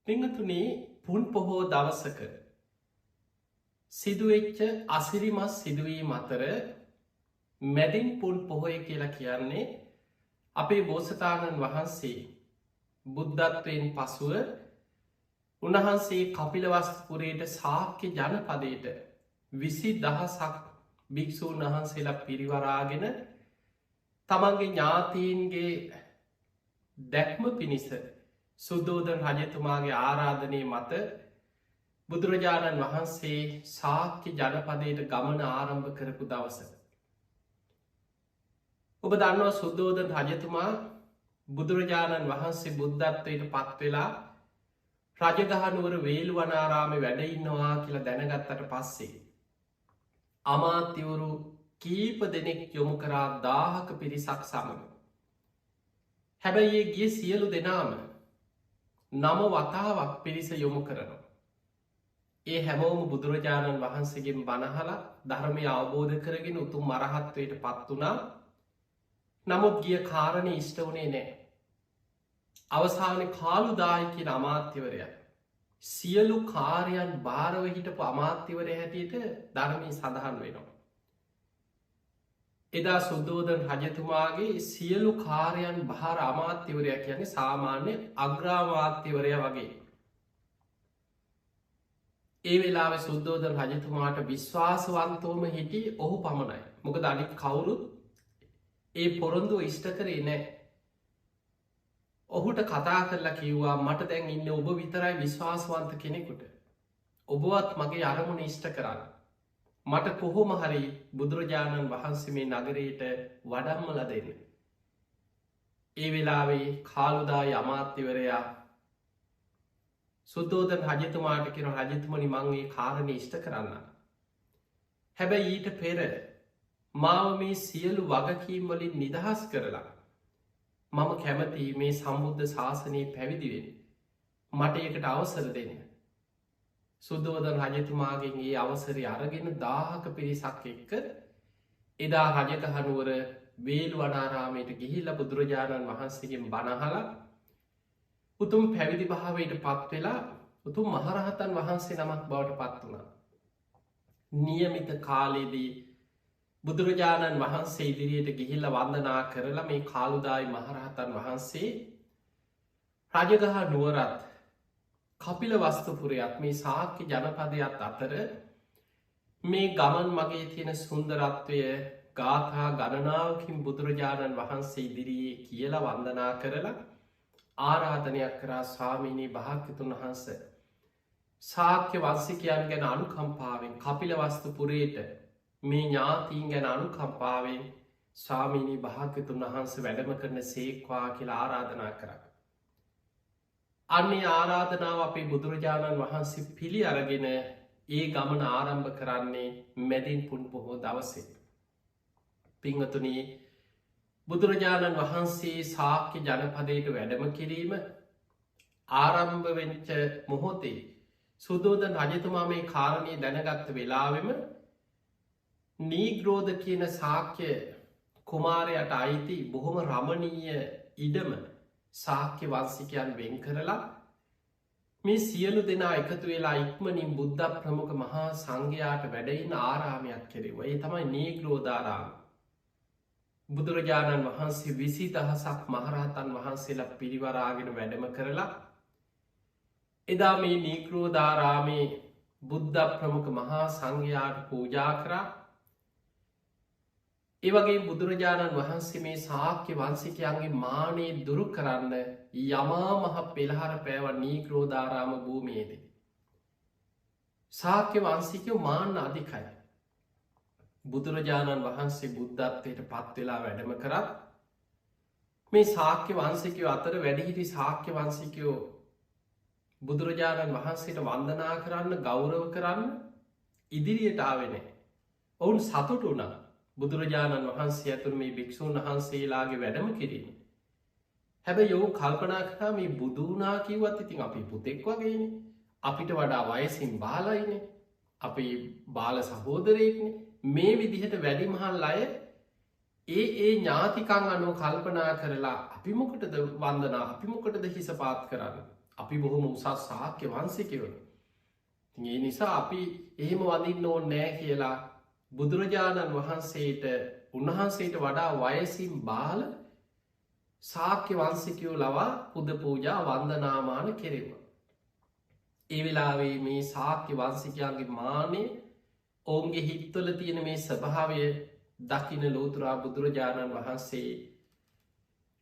පිංහතුනේ පුන් පොහෝ දවසක සිදුවෙච්ච අසිරිමස් සිදුවී මතර මැදින් පුන් පොහොය කියලා කියන්නේ අපේ බෝසතාණන් වහන්සේ බුද්ධත්වයෙන් පසුව උන්වහන්සේ කපිලවස්තුපුරයට සාක්‍ය ජනපදයට 20,000ක් භික්‍ෂූන් වහන්සේලා පිරිවරාගෙන තමන්ගේ ඥාතීන්ගේ දැක්ම පිණිස සුද්ධෝදන රජතුමාගේ ආරාධනය මත බුදුරජාණන් වහන්සේ සාක්‍ය ජනපදයට ගමන ආරම්භ කරපු දවස. ඔබ දන්නවා සුද්ධෝදන රජතුමා බුදුරජාණන් වහන්සේ බුද්ධත්වයට පත්වෙලා රජගහනුවර වේලු වනාරාමේ වැඩඉන්නවා කියලා දැනගත්තට පස්සේ. අමාත්‍යවරු කීප දෙනෙක් යොමු කරා 1000ක පිරිසක් සමඟ. හැබැයි ඒ ගිය සියලු දෙනාම නම වතාවක් පිරිස යොමු කරනවා. ඒ හැමෝම බුදුරජාණන් වහන්සේගෙන් බණහලා ධර්මය අවබෝධ කරගෙන උතුම් මරහත්වයට පත් වුණා. නමුත් ගිය කාරණය ඉෂ්ට වනේ නෑ. අවසාන කාලුදායි කියන අමාත්‍යවරය සියලු කාරයන් භාරව හිටපු අමාත්‍යවරය හැටියට ධර්මී සඳහන් වෙනවා. එදා සුද්ධෝදන රජතුමාගේ සියලු කාරයන් භාර අමාත්‍යවරය කියන්නේ සාමාන්‍ය අග්‍රාමාත්‍යවරය වගේ. ඒ වෙලාව සුද්ධෝදන රජතුමාට විශ්වාසවන්තෝම හිටි ඔහු පමණයි. මොකද අනික් කවුරුත් ඒ පොරොන්දුව ඉෂ්ට කරේ නෑ. ඔහුට කතා කරලා කිව්වා මට දැන් ඉන්න ඔබ විතරයි විශ්වාසවන්ත කෙනෙකුට. ඔබවත් මගේ අරමුණ ඉෂ්ට කරන්න. මට කොහොම හරි බුදුරජාණන් වහන්සේ මේ නගරයට වඩම්මල දෙන්න. ඒ වෙලාවේ කාලුදායි අමාත්‍යවරයා සුද්ධෝදන රජතුමාට කෙන රජතුමනි මංගේ කාරණය ඉෂ්ට කරන්න. හැබැයි ඊට පෙර මාව මේ සියලු වගකීම් වලින් නිදහස් කරලා මම කැමති මේ සම්බුද්ධ ශාසනයේ පැවිදිවෙන් මට ඒකට අවසර දෙන්න. සුද්ධෝදන රජතුමාගෙන් ඒ අවසරය අරගෙන 1000ක පිරිසක් එක්ක එදා රජගහනුවර වේලු වනාරාමයට ගිහිල්ල බුදුරජාණන් වහන්සේගෙන් බණහලා උතුම් පැවිදි භාවයට පත්වෙලා උතුම් මහරහතන් වහන්සේ නමක් බවට පත් වුණා. නියමිත කාලයේදී බුදුරජාණන් වහන්සේ ඉදිරියට ගිහිල්ල වන්දනා කරලා මේ කාලුදායි මහරහතන් වහන්සේ රජගහ නුවරත් කපිල වස්තුපුරයත් මේ සාක්‍ය ජනපදයක් අතර මේ ගමන් මගේ තියෙන සුන්දරත්වය ගාථා ගණනාවකින් බුදුරජාණන් වහන්සේ ඉදිරියේ කියලා වන්දනා කරලා ආරාධනයක් කරා ස්වාමීනී භාග්‍යතුන් වහන්ස සාක්‍ය වංශිකයන් ගැන අනුකම්පාවෙන් කපිල වස්තුපුරයට මේ ඥාතීන් ගැන අනුකම්පාවෙන් ස්වාමීනී භාග්‍යතුන් වහන්ස වැඩම කරන සේක්වා කියලා ආරාධනා කරා. අන්නේ ආරාධනාව අපේ බුදුරජාණන් වහන්සේ පිළි අරගෙන ඒ ගමන ආරම්භ කරන්නේ මැදින් පුන් පොහෝ දවසේ. පිංහතුනී බුදුරජාණන් වහන්සේ සාක්‍ය ජනපදයට වැඩම කිරීම ආරම්භවෙච්ච මොහොතේ සුදෝදන රජතුමා මේ කාරණය දැනගත්ත වෙලාවෙම නීග්‍රෝධ කියන සාක්‍ය කුමාරයට අයිති බොහොම රමණීය ඉඩම සාක්‍ය වංශිකයන් වෙන් කරලා මේ සියලු දෙනා එකතු වෙලා ඉක්මනින් බුද්ධ ප්‍රමුඛ මහා සංඝයාට වැඩයින ආරාමයක් කෙරෙව. ඒ තමයි නීග්‍රෝධාරාම. බුදුරජාණන් වහන්සේ 20,000ක් මහරහතන් වහන්සේලා පිරිවරාගෙන වැඩම කරලා එදා මේ නීග්‍රෝධාරාමේ බුද්ධ ප්‍රමුඛ මහා සංඝයාට පූජා කරා. ඒවගේ බුදුරජාණන් වහන්සේ මේ සාක්‍ය වංශිකයන්ගේ මානය දුරු කරන්න යමා මහ පෙළහර පෑව නීග්‍රෝධාරාම භූමියේද. සාක්‍ය වංශිකයෝ මාන්න අධිකයි. බුදුරජාණන් වහන්සේ බුද්ධත්වයට පත්වෙලා වැඩම කරත් මේ සාක්‍ය වංශිකයෝ අතර වැඩිහිටි සාක්‍ය වංශිකයෝ බුදුරජාණන් වහන්සේට වන්දනා කරන්න ගෞරව කරන්න ඉදිරියට ආවෙන. ඔවුන් සතුට වුණා. බුදුරජාණන් වහන්සේ ඇතුළ මේ භික්‍ෂූන් වහන්සේලාගේ වැඩම කිරීම. හැබැ යොවු කල්පනා කරා මේ බුදුනා කිවත් ඉතින් අපි පුතෙක් වගේන අපිට වඩා වයසින් බාලයින අපි බාල සහෝදරයෙක්න මේ විදිහට වැඩිමහල් අය ඒ ඥාතිකං අනුව කල්පනා කරලා අපිමොකටද වන්දනා අපිමොකටද හිස පාත් කරන්න අපි බොහොම උසස් ශාක්‍ය වංශිකයෝ. ඒ නිසා අපි එහෙම වඳින්න ඕනේ නෑ කියලා බුදුරජාණන් වහන්සේට උන්වහන්සේට වඩා වයසින් බාල ශාක්‍ය වංශිකයෝ ලවා පුද පූජා වන්දනාමාන කෙරෙවා. ඒ වෙලාවේ මේ ශාක්‍ය වංශිකයන්ගේ මානය ඔවුන්ගේ හිත්වල තියෙන මේ ස්වභාවය දකින ලෝතුරා බුදුරජාණන් වහන්සේ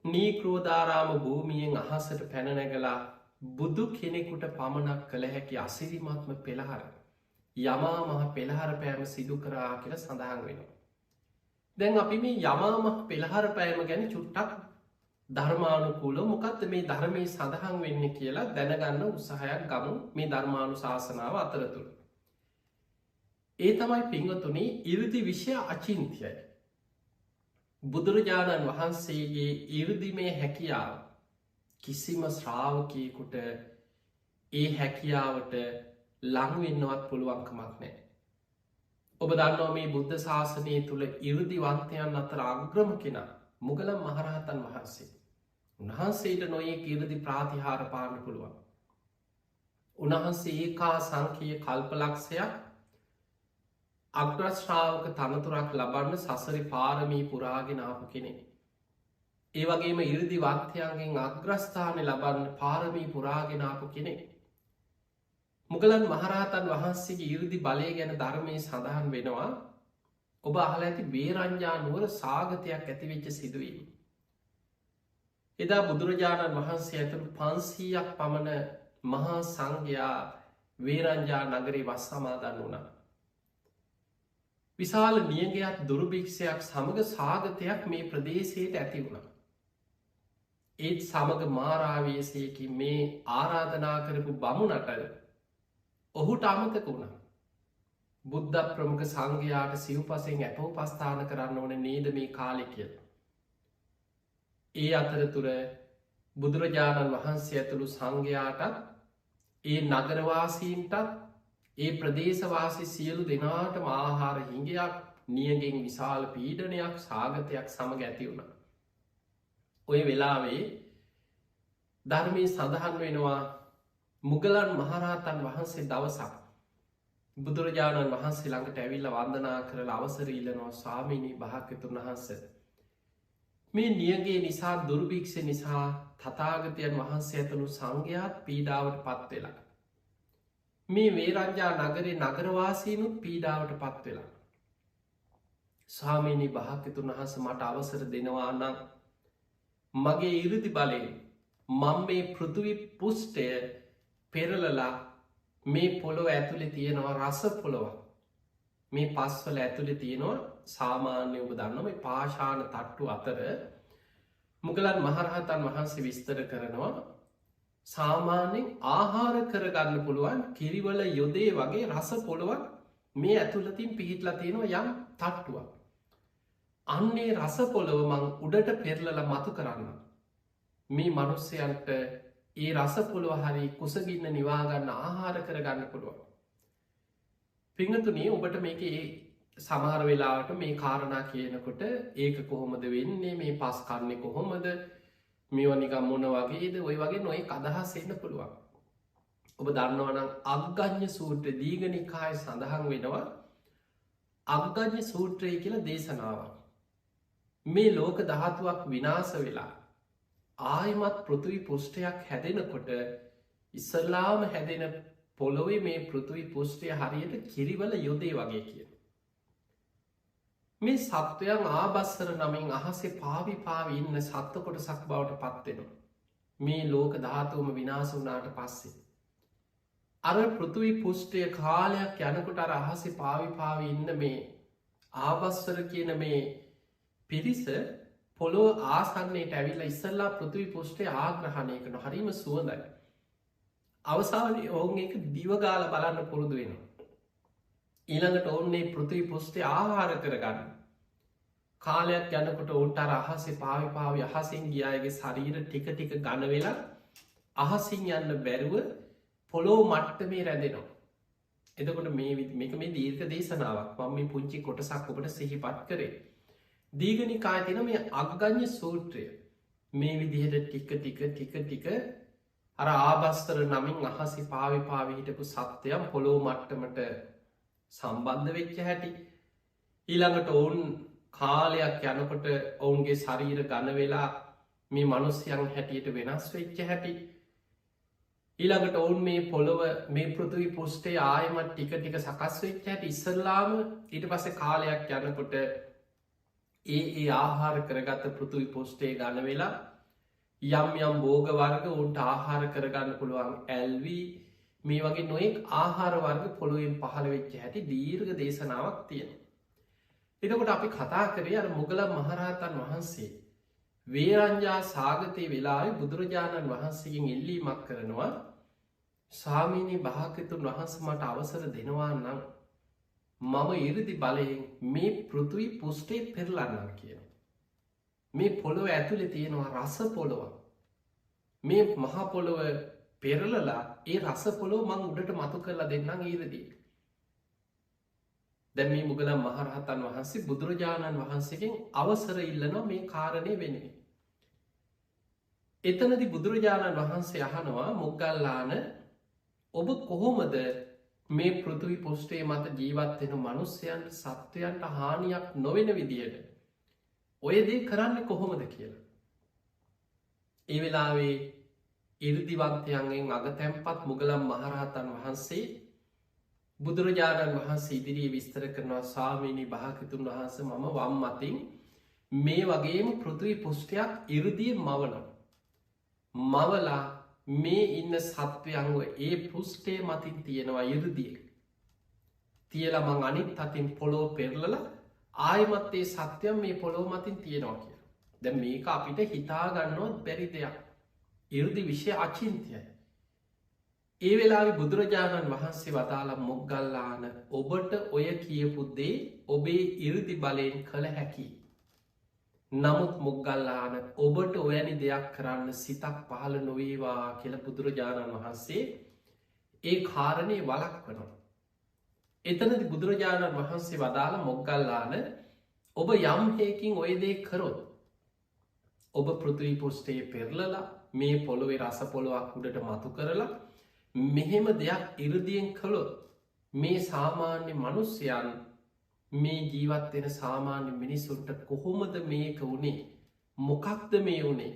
නීක්‍රෝධාරාම භූමියෙන් අහසට පැනනැගලා බුදු කෙනෙකුට පමණක් කළ හැකි අසිරිමත්ම පෙළහර යමා මහ පෙළහර පෑම සිදු කරා කියල සඳහන් වෙනවා. දැන් අපි මේ යමා මහ පෙළහර පෑම ගැන චුට්ටක් ධර්මානුකූලව මොකක්ද මේ ධර්මය සඳහන් වෙන්න කියලා දැනගන්න උත්සාහයක් ගමු මේ ධර්මානු ශාසනාව අතරතුළ. ඒ තමයි පිංගතුනි ඉරිදි විෂය අචින්තියයි. බුදුරජාණන් වහන්සේගේ ඉරිදිමේ හැකියාව කිසිම ශ්‍රාවකයකුට ඒ හැකියාවට ලංවෙන්නවත් පුළුවන්කමක් නෑ. ඔබ දන්නවා මේ බුද්ධ ශාසනය තුළ ඉරිදිවන්තයන් අතර අග්‍රම කෙනා මුගලන් මහරහතන් වහන්සේ. උන්වහන්සේට නොයේ ඉරිදි ප්‍රාතිහාර පාන්න පුළුවන්. උන්වහන්සේ ඒකා සංකීය කල්පලක්ෂයක් අග්‍රශ්‍රාවක තනතුරක් ලබන්න සසරි පාරමී පුරාගෙන ආපු කෙනෙ. ඒ වගේම ඉරිදි වන්තයන්ගෙන් අග්‍රස්ථානය ලබන්න පාරමී පුරාගෙනාපු කෙනෙ. මුගලන් මහරහතන් වහන්සේගේ ඉරිදි බලය ගැන ධර්මය සඳහන් වෙනවා. ඔබ අහල ඇති බේරංජා නුවර සාගතයක් ඇතිවෙච්ච සිදුවීම. එදා බුදුරජාණන් වහන්සේ ඇතුළු 500ක් පමණ මහා සංඝයා වේරංජා නගරේ වස් සමාදන් වුණා. විශාල නියගයක් දුර්භික්ෂයක් සමඟ සාගතයක් මේ ප්‍රදේශයට ඇති වුණා. ඒත් සමඟ මාරාවේසයකි මේ ආරාධනා කරපු බමුණට ඔහුට අමතක වුණා. බුද්ධ ප්‍රමුඛ සංඝයාට සිව්පසෙන් ඇපව පස්ථාන කරන්න ඕන නේද මේ කාලෙ කියල. ඒ අතරතුර බුදුරජාණන් වහන්සේ ඇතුළු සංඝයාටත් ඒ නගරවාසීන්ටත් ඒ ප්‍රදේශවාසි සියලු දෙනාට ආහාර හිඟයක් නියගෙන් විශාල පීඩනයක් සාගතයක් සමඟ ඇති වුණ. ඔය වෙලාවේ ධර්මී සඳහන් වෙනවා මුගලන් මහරහතන් වහන්සේ දවසක් බුදුරජාණන් වහන්සේ ළඟට ඇවිල්ල වන්දනා කරලා අවසරීලනවා ස්වාමීණී භාග්‍යතුන් වහන්ස. මේ නියගේ නිසා දුර්භික්ෂ නිසා තථාගතයන් වහන්සේ ඇතුළු සංඝයාත් පීඩාවට පත්වෙලා. මේ වේරංජා නගරේ නගරවාසීනුත් පීඩාවට පත්වෙලා. ස්වාමීණී භාග්‍යතුන් වහන්ස මට අවසර දෙනවා නම් මගේ ඉරිදි බලයෙන් මම මේ පෘථිවි පුෂ්ඨය පෙරලලා මේ පොළොව ඇතුළෙ තියෙනවා රස පොළොවක්. මේ පස්වල ඇතුළෙ තියෙනවා සාමාන්‍ය ඔබ දන්න මේ පාෂාණ තට්ටු අතර මුගලන් මහරහතන් වහන්සේ විස්තර කරනවා සාමාන්‍යෙන් ආහාර කරගන්න පුළුවන් කිරිවල යොදේ වගේ රස පොළොවක් මේ ඇතුළතින් පිහිටලා තියෙනවා යම් තට්ටුවක්. අන්නේ රස පොළොව මං උඩට පෙරලල මතු කරන්න. මේ මනුස්සයන්ට ඒ රස පොළොව හරි කුසගින්න නිවාගන්න ආහාර කරගන්න පුළුවන්. පිංහතුනේ ඔබට මේක සමහර වෙලාවට මේ කාරණා කියනකොට ඒක කොහොමද වෙන්නේ මේ පස් කන්නේ කොහොමද මේවනිකම් මොන වගේද ඔය වගේ නොයි අදහස් එන්න පුළුවන්. ඔබ දන්නවනම් අග්ගඥ සූත්‍ර දීගනිකාය සඳහන් වෙනවා අග්ගඥ සූත්‍රය කියල දේශනාවක්. මේ ලෝක ධාතුවක් විනාස වෙලා ආයමත් පෘථිවි පුෂ්ඨයක් හැදෙනකොට ඉස්සල්ලාම හැදෙන පොළොවේ මේ පෘථිවි පුෂ්ඨය හරියට කිරිවල යොදේ වගේ කියන. මේ සත්වයන් ආබස්සර නමින් අහසේ පාවි පාවි ඉන්න සත්ව කොටසක් බවට පත්වෙනවා. මේ ලෝක ධාතුවම විනාස වනාට පස්සේ. අර පෘථිවි පුෂ්ඨය කාලයක් යනකොට අර අහසේ පාවි පාවි ඉන්න මේ ආබස්සර කියන මේ පිරිස පොළොව ආසන්නයට ඇවිල්ලා ඉස්සල්ලා පෘථිවි පුෂ්ඨය ආග්‍රහණය කන හරිම සුවඳයි. අවසානය ඔවුන් එක දිවගාල බලන්න පුරුදු වෙනවා. ඊළඟට ඔවුන්නේ පෘථිවි පුෂ්ඨය ආහාර කරගන්න. කාලයක් යනකොට ඔවුන්ට අහසේ පාවි පාවි අහසින් ගියායගේ ශරීර ටික ටික ගණ වෙලා අහසින් යන්න බැරුව පොළොව මට්ටමේ රැඳෙනවා. එතකොට මේක මේ දීර්ඝ දේශනාවක් මම මේ පුංචි කොටසක් ඔබට සිහිපත් කරේ. දීගනිකාය තියෙන මේ අග්ගඥ සූත්‍රය මේ විදිහට ටික ටික අර ආබස්තර නමින් අහසි පාවි හිටපු සත්‍යයම් පොළොව මට්ටමට සම්බන්ධ වෙච්ච හැටි ඊළඟට ඔවුන් කාලයක් යනකොට ඔවුන්ගේ ශරීර ගණ වෙලා මේ මනුස්්‍යයන් හැටියට වෙනස් වෙච්ච හැටි ඊළඟට ඔවුන් මේ පොළොව මේ පෘතුවි පුෂ්ටේ ආයමත් ටික සකස් වෙච්ච හැට ඉස්සල්ලාම ඊට පස කාලයක් යනකොට ඒ ආහාර කරගත්ත පෘතුවි පොස්්ටේ ගණ වෙලා යම් බෝග වර්ග උන්ට ආහාර කරගන්න පුළුවන් ඇල්වී මේ වගේ නොයෙක් ආහාර වර්ග පොළුවෙන් පහළ වෙච්ච හැටි දීර්ඝ දේශනාවක් තියෙන. එතකොට අපි කතා කරේ අර මුගල මහරහතන් වහන්සේ වේරංජා සාගතය වෙලායි බුදුරජාණන් වහන්සේගෙන් එල්ලීමක් කරනවා ස්වාමීනී භාගතුන් වහන්ස මට අවසර දෙනවා නම් මම ඉරදි බලයෙන් මේ පෘතුවි පුෂ්ටේ පෙරලන්නම් කියන. මේ පොළොව ඇතුළෙ තියෙනවා රස පොළොව මේ මහා පොළොව පෙරලලා ඒ රස පොළොව මං උඩට මතු කරලා දෙන්නම් ඊරදී. දැන් මේ මුගලන් මහරහතන් වහන්සේ බුදුරජාණන් වහන්සේගෙන් අවසර ඉල්ලනවා මේ කාරණය වෙනුවෙන්. එතනදි බුදුරජාණන් වහන්සේ අහනවා මොග්ගල්ලාන ඔබ කොහොමද මේ පෘතුවි පොෂ්ටේ මත ජීවත්වෙන මනුස්්‍යයන්ට සත්වයන්ට හානියක් නොවෙන විදියට ඔය දේ කරන්න කොහොමද කියලා. ඒ වෙලාවේ ඉරදිවන්තයන්ගෙන් අග තැන්පත් මුගලම් මහරහතන් වහන්සේ බුදුරජාණන් වහන්සේ ඉදිරියේ විස්තර කරනවා ස්වාමීනී භාගතුන් වහන්ස මම වම් අතින් මේ වගේම පෘතුවි පුෂ්ටයක් ඉරදිය මවනවා. මවලා මේ ඉන්න සත්වයන්ව ඒ පුෂ්ටේ මතින් තියෙනවා ඉරදිය. තියලා මං අනිත් අතින් පොළොව පෙරලල ආයමත්තේ සත්‍යයම් මේ පොළොව මතින් තියෙනවා කිය. දැ මේක අපිට හිතාගන්නවත් බැරි දෙයක්. ඉරදි විෂය අචින්තයයි. ඒ වෙලා බුදුරජාණන් වහන්සේ වදාළ මොග්ගල්ලාන ඔබට ඔය කියපුද්දේ ඔබේ ඉරදි බලයෙන් කළ හැකි. නමුත් මොග්ගල්ලාන ඔබට ඔයනි දෙයක් කරන්න සිතක් පහළ නොවේවා කියල බුදුරජාණන් වහන්සේ ඒ කාරණය වලක් වනවා. එතනති බුදුරජාණන් වහන්සේ වදාළ මොග්ගල්ලාන ඔබ යම් හේකින් ඔය දේ කරොත් ඔබ පෘතුවී පුෂ්ටේ පෙරලලා මේ පොළොවේ රස පොළොවක් උඩට මතු කරලා මෙහෙම දෙයක් ඉරදියෙන් කළොත් මේ සාමාන්‍ය මනුස්්‍යයන් මේ ජීවත්වෙන සාමාන්‍ය මිනිසුන්ට කොහොමද මේක වුණේ මොකක්ද මේ වුණේ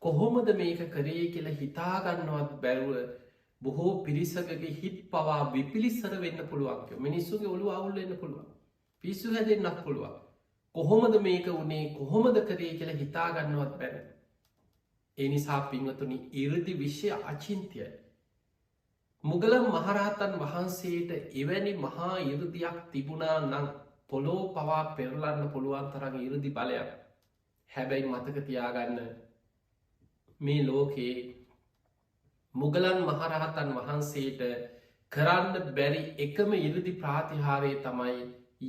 කොහොමද මේක කරේ කියලා හිතාගන්නවත් බැරුව බොහෝ පිරිසකගේ හිත් පවා විපිලිස්සර වෙන්න පුළුවන්ක මිනිස්සුගේ ඔළු අවුල්ලන්න පුළුවන් පිස්සු හැදෙන්න්නක් පුළුවන් කොහොමද මේක වුණේ කොහොමද කරේ කියලා හිතාගන්නවත් බැර. එනිසා පින්වතුනි ඉරදි විශ්‍ය අචින්තයයි. මුගලම් මහරහතන් වහන්සේට එවැනි මහා ඉරදියක් තිබුණා නම් පොලෝ පවා පෙරලන්න පුළුවන් තරන් ඉරදි බලයක්. හැබැයි මතක තියාගන්න මේ ලෝකයේ මුගලන් මහරහතන් වහන්සේට කරන්න බැරි එකම ඉරදි ප්‍රාතිහාරය තමයි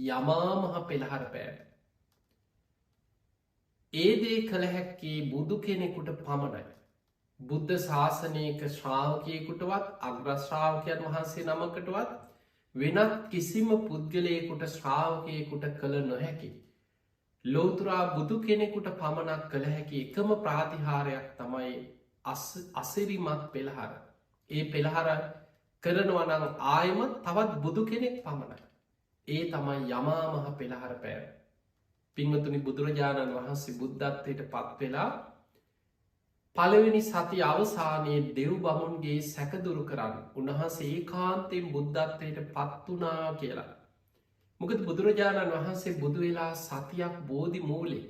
යමාමහ පෙළහර පෑම. ඒ දේ කළ හැක්කේ බුදු කෙනෙකුට පමණයි. බුද්ධ ශාසනයක ශ්‍රාවකයකුටවත් අග්‍රශ්‍රාවකයන් වහන්සේ නමකටවත් වෙනත් කිසිම පුද්ගලයකුට ශ්‍රාවකයකුට කළ නොහැකි. ලෝතුරා බුදු කෙනෙකුට පමණක් කළ හැකි එකම ප්‍රාතිහාරයක් තමයි අසිරිමත් පෙළහර. ඒ පෙළහර කරනවනං ආයම තවත් බුදු කෙනෙක් පමණයි. ඒ තමයි යමාමහ පෙළහර පෑර. පිංවතුනි බුදුරජාණන් වහන්සේ බුද්ධත්වයට පත්වෙලා පළවෙනි සති අවසානයේ දෙව් බමුන්ගේ සැකදුරු කරන්න උන්වහන්සේ ඒ කාන්තෙන් බුද්ධත්වයට පත්වනා කියලා. මොකද බුදුරජාණන් වහන්සේ බුදුවෙලා සතියක් බෝධි මූලේ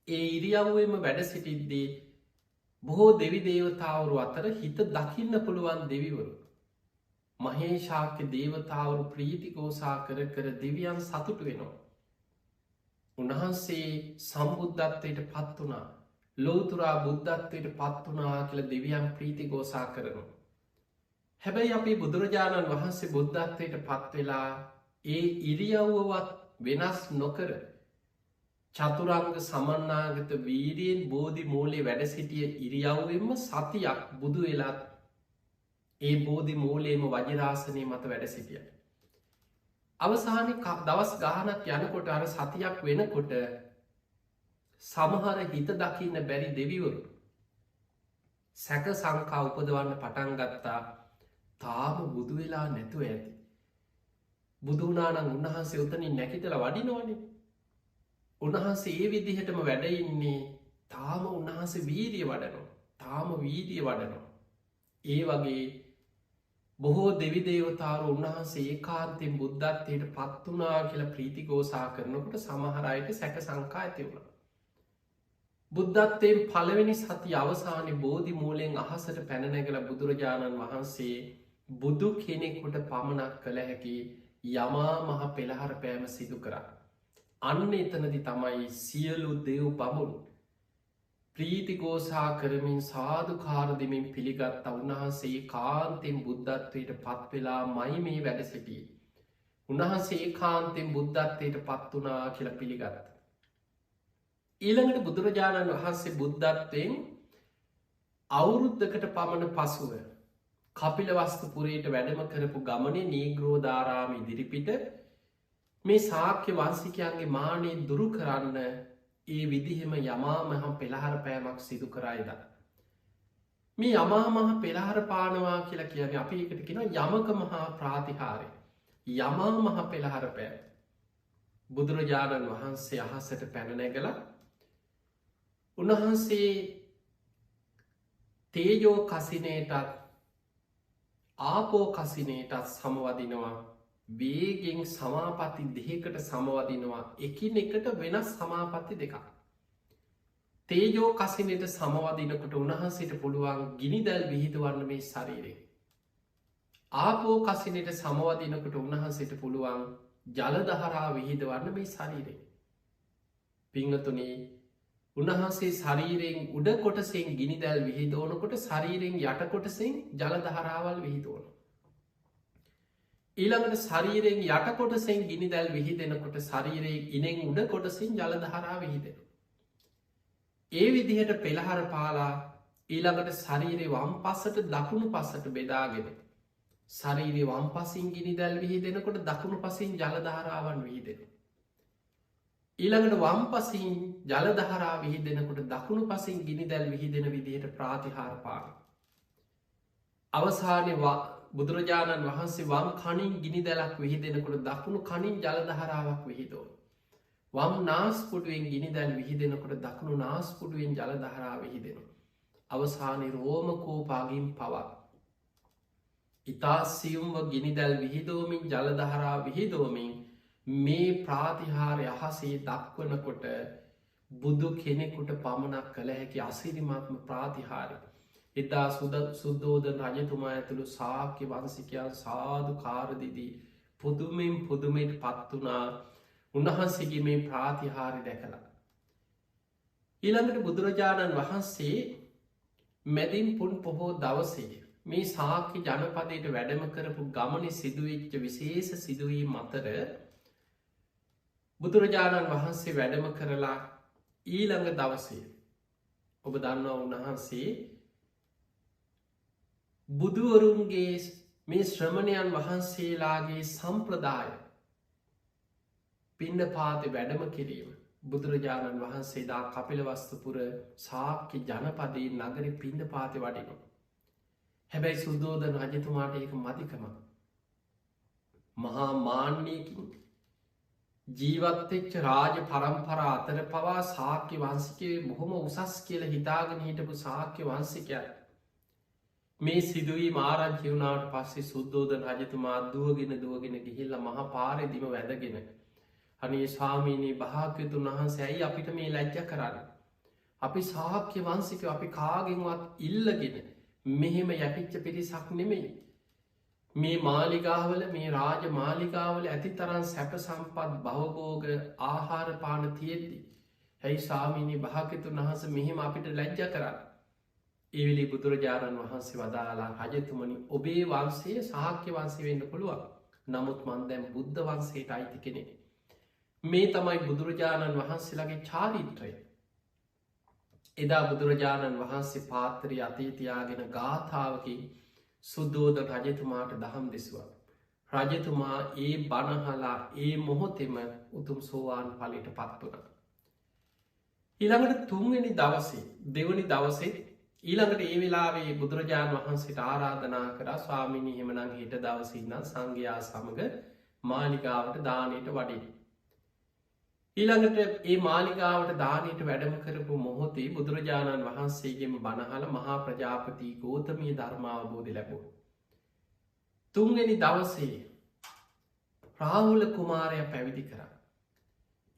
ඒ ඉරියව්වම වැඩ සිටිද්දී බොහෝ දෙවි දේවතාවරු අතර හිත දකින්න පුළුවන් දෙවිවරු. මහේශාක්‍ය දේවතාවරු ප්‍රීතිකෝසා කර කර දෙවියන් සතුට වෙනවා. උන්වහන්සේ සම්බුද්ධත්වයට පත් වනා ලෝතුරා බුද්ධත්වයට පත් වනා කියල දෙවියන් ප්‍රීතිගෝසා කරනු. හැබැයි අපි බුදුරජාණන් වහන්සේ බුද්ධත්වයට පත්වෙලා ඒ ඉරියව්වවත් වෙනස් නොකර චතුරංග සමන්නාගත වීරියෙන් බෝධි මූලේ වැඩ සිටිය ඉරියව්වෙන්ම සතියක් බුදු වෙලාත් ඒ බෝධි මූලේම වජරාසනය මත වැඩ සිටිය. අවසානි දවස් ගානක් යනකොට අර සතියක් වෙනකොට සමහර හිත දකින්න බැරි දෙවිවරු සැක සංකා උපදවන්න පටන් ගත්තා. තාම බුදු වෙලා නැතුව ඇති. බුදුනානං උන්වහන්සේ උතනින් නැකිතල වඩිනවනේ. උන්වහන්සේ ඒ විදිහටම වැඩඉන්නේ තාම උන්වහන්සේ වීරිය වඩනවා. තාම වීරිය වඩනවා. ඒ වගේ බොහෝ දෙවිදේවතාරු උන්වහන්සේ ඒකාන්තෙන් බුද්ධත්වයට පත්වනා කියලා ප්‍රීතිගෝසා කරනකට සමහරයට සැක සංකා ඇති වුණ. බුද්ධත්වයෙන් පළවෙනි සති අවසානි බෝධි මූලයෙන් අහසට පැනනැගල බුදුරජාණන් වහන්සේ බුදු කෙනෙකුට පමණක් කළ හැකි යමා මහ පෙළහර පෑම සිදු කරා. අන්න එතනදි තමයි සියලු දෙව් බමුණු ප්‍රීතිගෝසා කරමින් සාධකාර දෙමින් පිළිගත් උන්වහන්සේ කාන්තෙන් බුද්ධත්වයට පත්වෙලා මයි මේ වැඩ සිටිය. උන්වහන්සේ කාන්තෙන් බුද්ධත්වයට පත්වනා කියල පිළිගත්ත. ඊළඟට බුදුරජාණන් වහන්සේ බුද්ධත්වයෙන් අවුරුද්ධකට පමණ පසුව කපිලවස්තු පුරයට වැඩම කරපු ගමනේ නීග්‍රෝධාරාම ඉදිරිපිට මේ සාක්‍ය වංසිකයන්ගේ මානය දුරු කරන්න ඒ විදිහෙම යමා මහම් පෙළහර පෑමක් සිදු කරයිද. මේ යමා මහ පෙළහර පානවා කියලා කියන අපි එකට කෙන යමක මහා ප්‍රාතිහාරය. යමා මහ පෙළහර පෑ බුදුරජාණන් වහන්සේ අහසට පැනනැගල උන්වහන්සේ තේජෝ කසිනයටත් ආපෝ කසිනයටත් සමවදිනවා. වේගෙන් සමාපති දෙකට සමවදිනවා. එකින් එකට වෙනස් සමාපත්ති දෙක. තේජෝ කසිනයට සමවදිනකොට උන්වහන්සේට පුළුවන් ගිනි දැල් විහිදුවන්න මේ ශරීරේ. ආපෝ කසිනයට සමවදිනකොට උන්වහන්සේට පුළුවන් ජලදහරා විහිදවන්න මේ ශරීරේ. පිංහතුනේ උන්වහන්සේ ශරීරයෙන් උඩ කොටසෙන් ගිනි දැල් විහිදෝනකොට ශරීරයෙන් යට කොටසෙන් ජලදහරාවල් විහිදුවන. ඊළඟට ශරීරයෙන් යට කොටසෙන් ගිනි දැල් විහිදෙනකොට ශරීරයේ ඉනෙන් උඩ කොටසින් ජලදහරා විහිදෙන. ඒ විදිහට පෙළහර පාලා ඊළඟට ශරීරය වම් පස්සට දකුණු පස්සට බෙදාගෙන ශරීරය වම් පසින් ගිනි දැල් විහිදෙනකොට දකුණු පසින් ජලධාරාවන් විහිදෙන. ඊළඟට වම් පසින් ජලදහරා විහිදෙනකොට දකුණු පසින් ගිනි දැල් විහිදෙන විදිහට ප්‍රාතිහාර පාන. අවසානය බුදුරජාණන් වහන්සේ වම් කනින් ගිනි දැලක් විහිදෙනකොට දකුණු කනින් ජලදහරාවක් විහිදෝ. වම් නාස්පුඩුවෙන් ගිනි දැල් විහිදෙනකොට දකුණු නාස්පුඩුවෙන් ජලදහරා විහිදෙන. අවසානය රෝමකෝපාගින් පවා. ඉතා සියුම්ව ගිනි දැල් විහිදෝමින් ජලදහරා විහිදෝමින් මේ ප්‍රාතිහාරය අහසේ දක්වනකොට බුදු කෙනෙකුට පමණක් කළ හැකි අසිරිමත්ම ප්‍රාතිහාරය. එදා සුද්දෝදන රජතුමා ඇතුළු සාක්‍ය වංසිකයන් සාධු කාරදිදී පුදුමෙන් පුදුමයට පත්වනා උන්වහන්සේගේ මේ ප්‍රාතිහාරි දැකලා. ඊළඟට බුදුරජාණන් වහන්සේ මැදින් පුන් පොහෝ දවසේ මේ සාක්‍ය ජනපදයට වැඩම කරපු ගමන සිදුවච්ච විශේෂ සිදුවීම් අතර බුදුරජාණන් වහන්සේ වැඩම කරලා ඊළඟ දවසේ ඔබ දන්නවා උන්වහන්සේ බුදුවරුන්ගේ මේ ශ්‍රමණයන් වහන්සේලාගේ සම්ප්‍රදාය පින්න පාති වැඩම කිරීම බුදුරජාණන් වහන්සේදා කපිලවස්තුපුර සාක්‍ය ජනපදයේ නගරි පින්න පාති වඩිනු. හැබැයි සුද්දෝදන රජතුමාට ඒක මදිකම මහා මාන්‍යයකින් ජීවත්තච්ච රාජ පරම්පරා අතර පවා සාක්‍ය වංසිකේ බොහොම උසස් කියල හිතාගෙන හිටපු සාක්‍ය වංසිකයන් මේ සිදුවී ආරංචි වුණාට පස්සේ සුද්දෝදන රජතුමා දුවගෙන ගිහිල්ල මහ පාරදිම වැදගෙන අනේ ස්වාමීනී භාග්‍යතුන් වහන්සේ ඇයි අපිට මේ ලැජ්ජ කරන්න. අපි සාක්‍ය වංසික අපි කාගෙන්වත් ඉල්ලගෙන මෙහෙම යැපිච්ච පිරිසක් නෙමෙයි. මේ මාලිගාවල මේ රාජ මාලිගාවල ඇති තරන් සැප සම්පත් භවබෝග ආහාරපාන තියෙද්දි. ඇයි සාමීනී භාග්‍යතුන් වහන්ස මෙහෙම අපිට ලැජ්ජ කරන්න. ඒවිලි බුදුරජාණන් වහන්සේ වදාලා රජතුමනි ඔබේ වන්සේ සාක්‍ය වන්සේ වෙන්න පුළුවන්. නමුත් මන්දැම් බුද්ධ වන්සේට අයිති කෙනෙ. මේ තමයි බුදුරජාණන් වහන්සේලාගේ චාරිත්‍රය. එදා බුදුරජාණන් වහන්සේ පාත්‍රී අතීතියාගෙන ගාථාවකින් සුද්දෝද රජතුමාට දහම් දෙසවා. රජතුමා ඒ බණහලා ඒ මොහොතෙම උතුම් සෝවාන් පලට පත්වන. ඉළඟට තුන්වෙනි දවසේ දෙවනි දවසේ ඊළඟට ඒ වෙලාවේ බුදුරජාණන් වහන්සේට ආරාධනා කරා ස්වාමිනී එහෙමනම් හෙට දවසේ ඉඳන් සංඝයා සමග මාලිගාවට දානයට වඩින්න. ඊළඟට ඒ මාලිගාවට දානයට වැඩම කරපු මොහොතේ බුදුරජාණන් වහන්සේගේම බණහල මහා ප්‍රජාපති ගෝතමී ධර්මාවබෝධය ලැබුණා. තුන්වෙනි දවසේ රාහුල කුමාරයා පැවිදි කරා.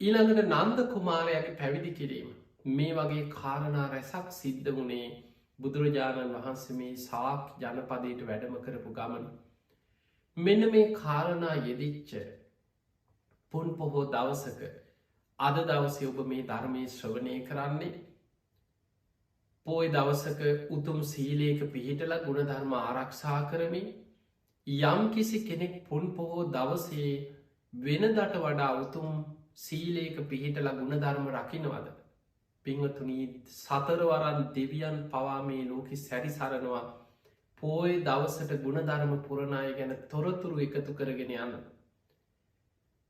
ඊළඟට නන්ද කුමාරයාගේ පැවිදි කිරීම. මේ වගේ කාරණා රැසක් සිද්ධ වුණේ බුදුරජාණන් වහන්සේ මේ සාක් ජනපදයට වැඩම කරපු ගමන. මෙන්න මේ කාරණා යෙදිච්ච පුන් පොහෝ දවසක අද දවසේ ඔබ මේ ධර්මය ශ්‍රවණය කරන්නේ පෝය දවසක උතුම් සීලේක පිහිටල ගුණධර්ම ආරක්ෂා කරමින් යම් කිසි කෙනෙක් පුන් පොහෝ දවසේ වෙනදට වඩා උතුම් සීලේක පිහිටල ගුණධර්ම රකිනවද. පිංවතුනී සතරවරන් දෙවියන් පවා මේ ලෝකෙ සැරි සරනවා පෝය දවසට ගුණධර්ම පුරණය ගැන තොරතුරු එකතු කරගෙන යන්න.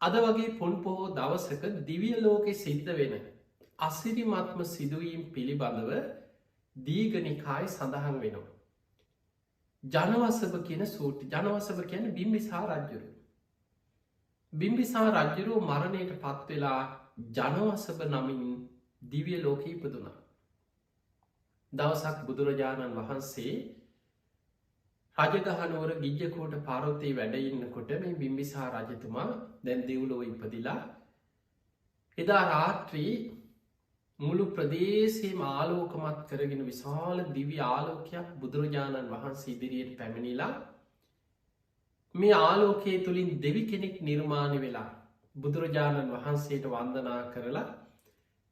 අද වගේ පොන් පොහෝ දවසක දිවිය ලෝකෙ සිද්ධ වෙන අසිරිමත්ම සිදුවීම් පිළිබඳව දීගනිකායි සඳහන් වෙනවා. ජනවසභ කියන සූටි ජනවසභ කියන බිම්බිසා රජ්ජුරු. බිම්බිසා රජ්ජුරුව මරණයට පත්වෙලා ජනවසභ නමින් දිවිය ලෝක ඉපදුනා. දවසක් බුදුරජාණන් වහන්සේ රජගහනුවර ගිජ්ජකෝට පාරොත්තේ වැඩඉන්නකොට මේ බිම්බිසා රජතුමා දැන් දෙව්ලොව ඉපදිලා එදා රාත්‍රී මුළු ප්‍රදේශයේ ආලෝකමත් කරගෙන විශාල දිවි ආලෝකයක් බුදුරජාණන් වහන්සේ ඉදිරියට පැමිණිලා මේ ආලෝකයේ තුළින් දෙවි කෙනෙක් නිර්මාණය වෙලා බුදුරජාණන් වහන්සේට වන්දනා කරලා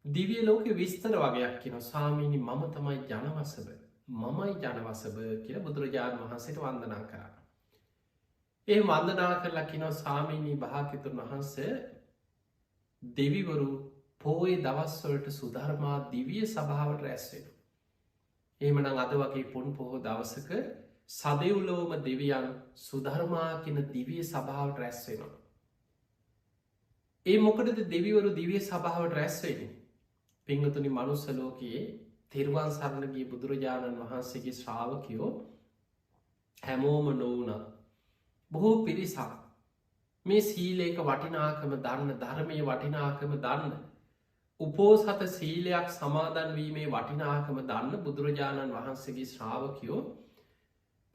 දිවිය ලෝක විස්තර වගේයක් කියන සාමීනි මම තමයි ජනවසභ මමයි ජනවසභ කියල බුදුරජාණන් වහන්සේට වන්දනා කරා. ඒ වන්දනා කරලා කිනෝ සාමීනී භාකිතුන් වහන්ස දෙවිවරු පෝය දවස්වලට සුධර්මා දිවිය සභාවට රැස්වෙන. ඒමනං අද වගේ පුන් පොහෝ දවසක සදෙව්ලෝම දෙවියන් සුධර්මා කියන දිවිය සභාවට රැස්වෙනවා. ඒ මොකටද දෙවිවරු දිවිය සභාවට රැස්වෙන. පිංගතුනි මනුස්සලෝකයේ තෙරුවන් සරණගේ බුදුරජාණන් වහන්සේගේ ශ්‍රාවකයෝ හැමෝම නොවනත් බොහෝ පිරිසක් මේ සීලේක වටිනාකම දන්න ධර්මය වටිනාකම දන්න උපෝසත සීලයක් සමාදන්වීමේ වටිනාකම දන්න බුදුරජාණන් වහන්සේගේ ශ්‍රාවකයෝ